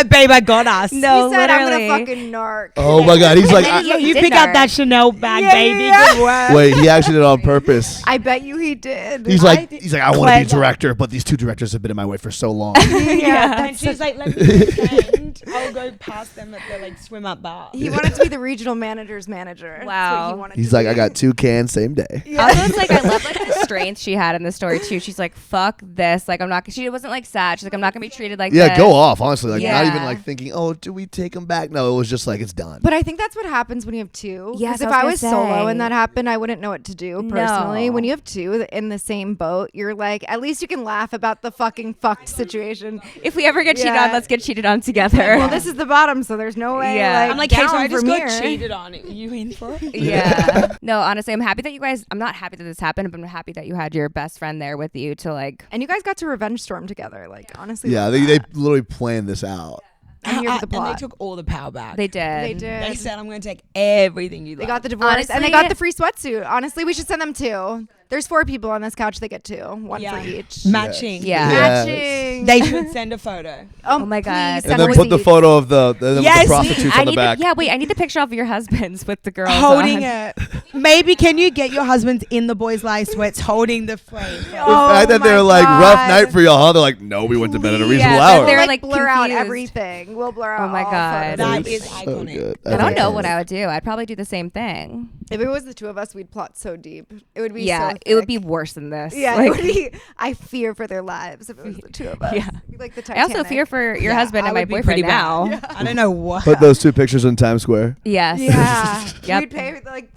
Babe, I got us. No, He said, literally. I'm gonna fucking narc. Oh my god, he's like, And then You did pick out narc. that Chanel bag, Yeah, baby. yeah. Good work. wait, he actually did it on purpose. I bet you he did. He's like, I want to be Clever. director, but these two directors have been in my way for so long. Yeah. And she's like, let me pretend I'll go past them at the like swim up bar. he wanted to be the regional manager's manager. That's Wow. what he wanted He's to like, be. I got 2 cans same day. Also, it's like I love like the strength she had in the story too. She's like, "Fuck this!" Like I'm not. She wasn't like sad. She's like, "I'm not gonna be treated like Yeah, this." go off. Honestly, like not even Yeah. like thinking, oh, do we take him back? No, it was just like it's done. But I think that's what happens when you have two. Yes, Because if I I was was gonna solo say. and that happened, I wouldn't know what to do personally. No. When you have two in the same boat, you're like, at least you can laugh about the fucking fucked situation. If we ever get cheated Yeah. on, let's get cheated on together. Well, this is the bottom, so there's no way. Yeah. Like, I'm like, hey, down so I just from got here. cheated on. Are you in for it? Yeah. No, honestly, I'm happy that you guys. I'm not happy that this happened, but I'm happy that you had your best friend there with you to like. And you guys got to revenge storm together. Like, honestly. Yeah, love they that. literally planned this out. I'm here for the And plot. they took all the power back. They did. They did. They said, I'm going to take everything you They love. got the divorce and Honestly- they got the free sweatsuit. Honestly, we should send them 2. There's 4 people on this couch. They get 2, one Yeah. for each. Matching. Yeah. Yes. Matching. They should send a photo. Oh my God. please And send And then a put the receipt. photo of the Yes. prostitutes I on the need back. wait. I need the picture of your husbands with the girls Holding on. it. Maybe can you get your husbands in the boys' live sweats holding the frame? The fact that they're my like rough God. night for y'all, huh? They're like, no, we went to bed at a reasonable Yeah, hour. they're We'll, like blur out confused. everything. We'll blur out. Oh my all God. photos. That is so iconic. good. I don't know think what it I is. would do. I'd probably do the same thing. If it was the 2 of us, we'd plot so deep. It would be Yeah, so it would thick. be worse than this. Yeah, Like, it would be. I fear for their lives if it was the 2 of us. Yeah. It'd be like the I also Titanic. fear for your Yeah, husband I and my would be boyfriend pretty bad. now. I don't know what. Put those 2 pictures in Times Square. Yes. Yeah. Yep. We'd pay like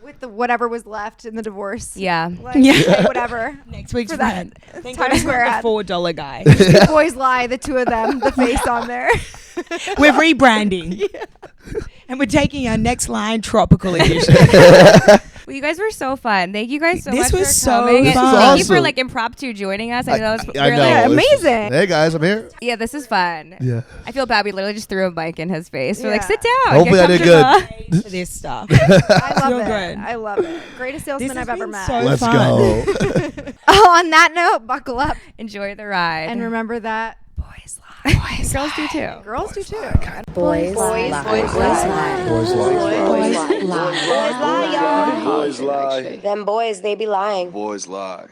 with the whatever was left in the divorce. Yeah. Like, Yeah. pay whatever. Next week's For that rent. Think Times about Square the ad. $4 guy. The boys lie, the 2 of them, the face on there. We're rebranding. And we're taking our next line tropical edition. Well, you guys were so fun. Thank you guys so This much was for so coming. And fun. Thank you for Awesome. like impromptu joining us. I know that was I really know. Yeah, It's just- amazing. hey guys, I'm here. Yeah, this is fun. Yeah. I feel bad. We literally just threw a mic in his face. We're like, Yeah. sit down. Hopefully get I did comfortable." For this stuff. I love Feel it. good. I love it. Greatest salesman This I've has ever been met. so Let's fun. go. Oh, on that note, buckle up Enjoy the ride. and remember that boys lie. girls do too. Girls do too. Boys lie. Boys lie. Boys like. Boys lie. Boys lie. Them boys, they be lying. Boys lie.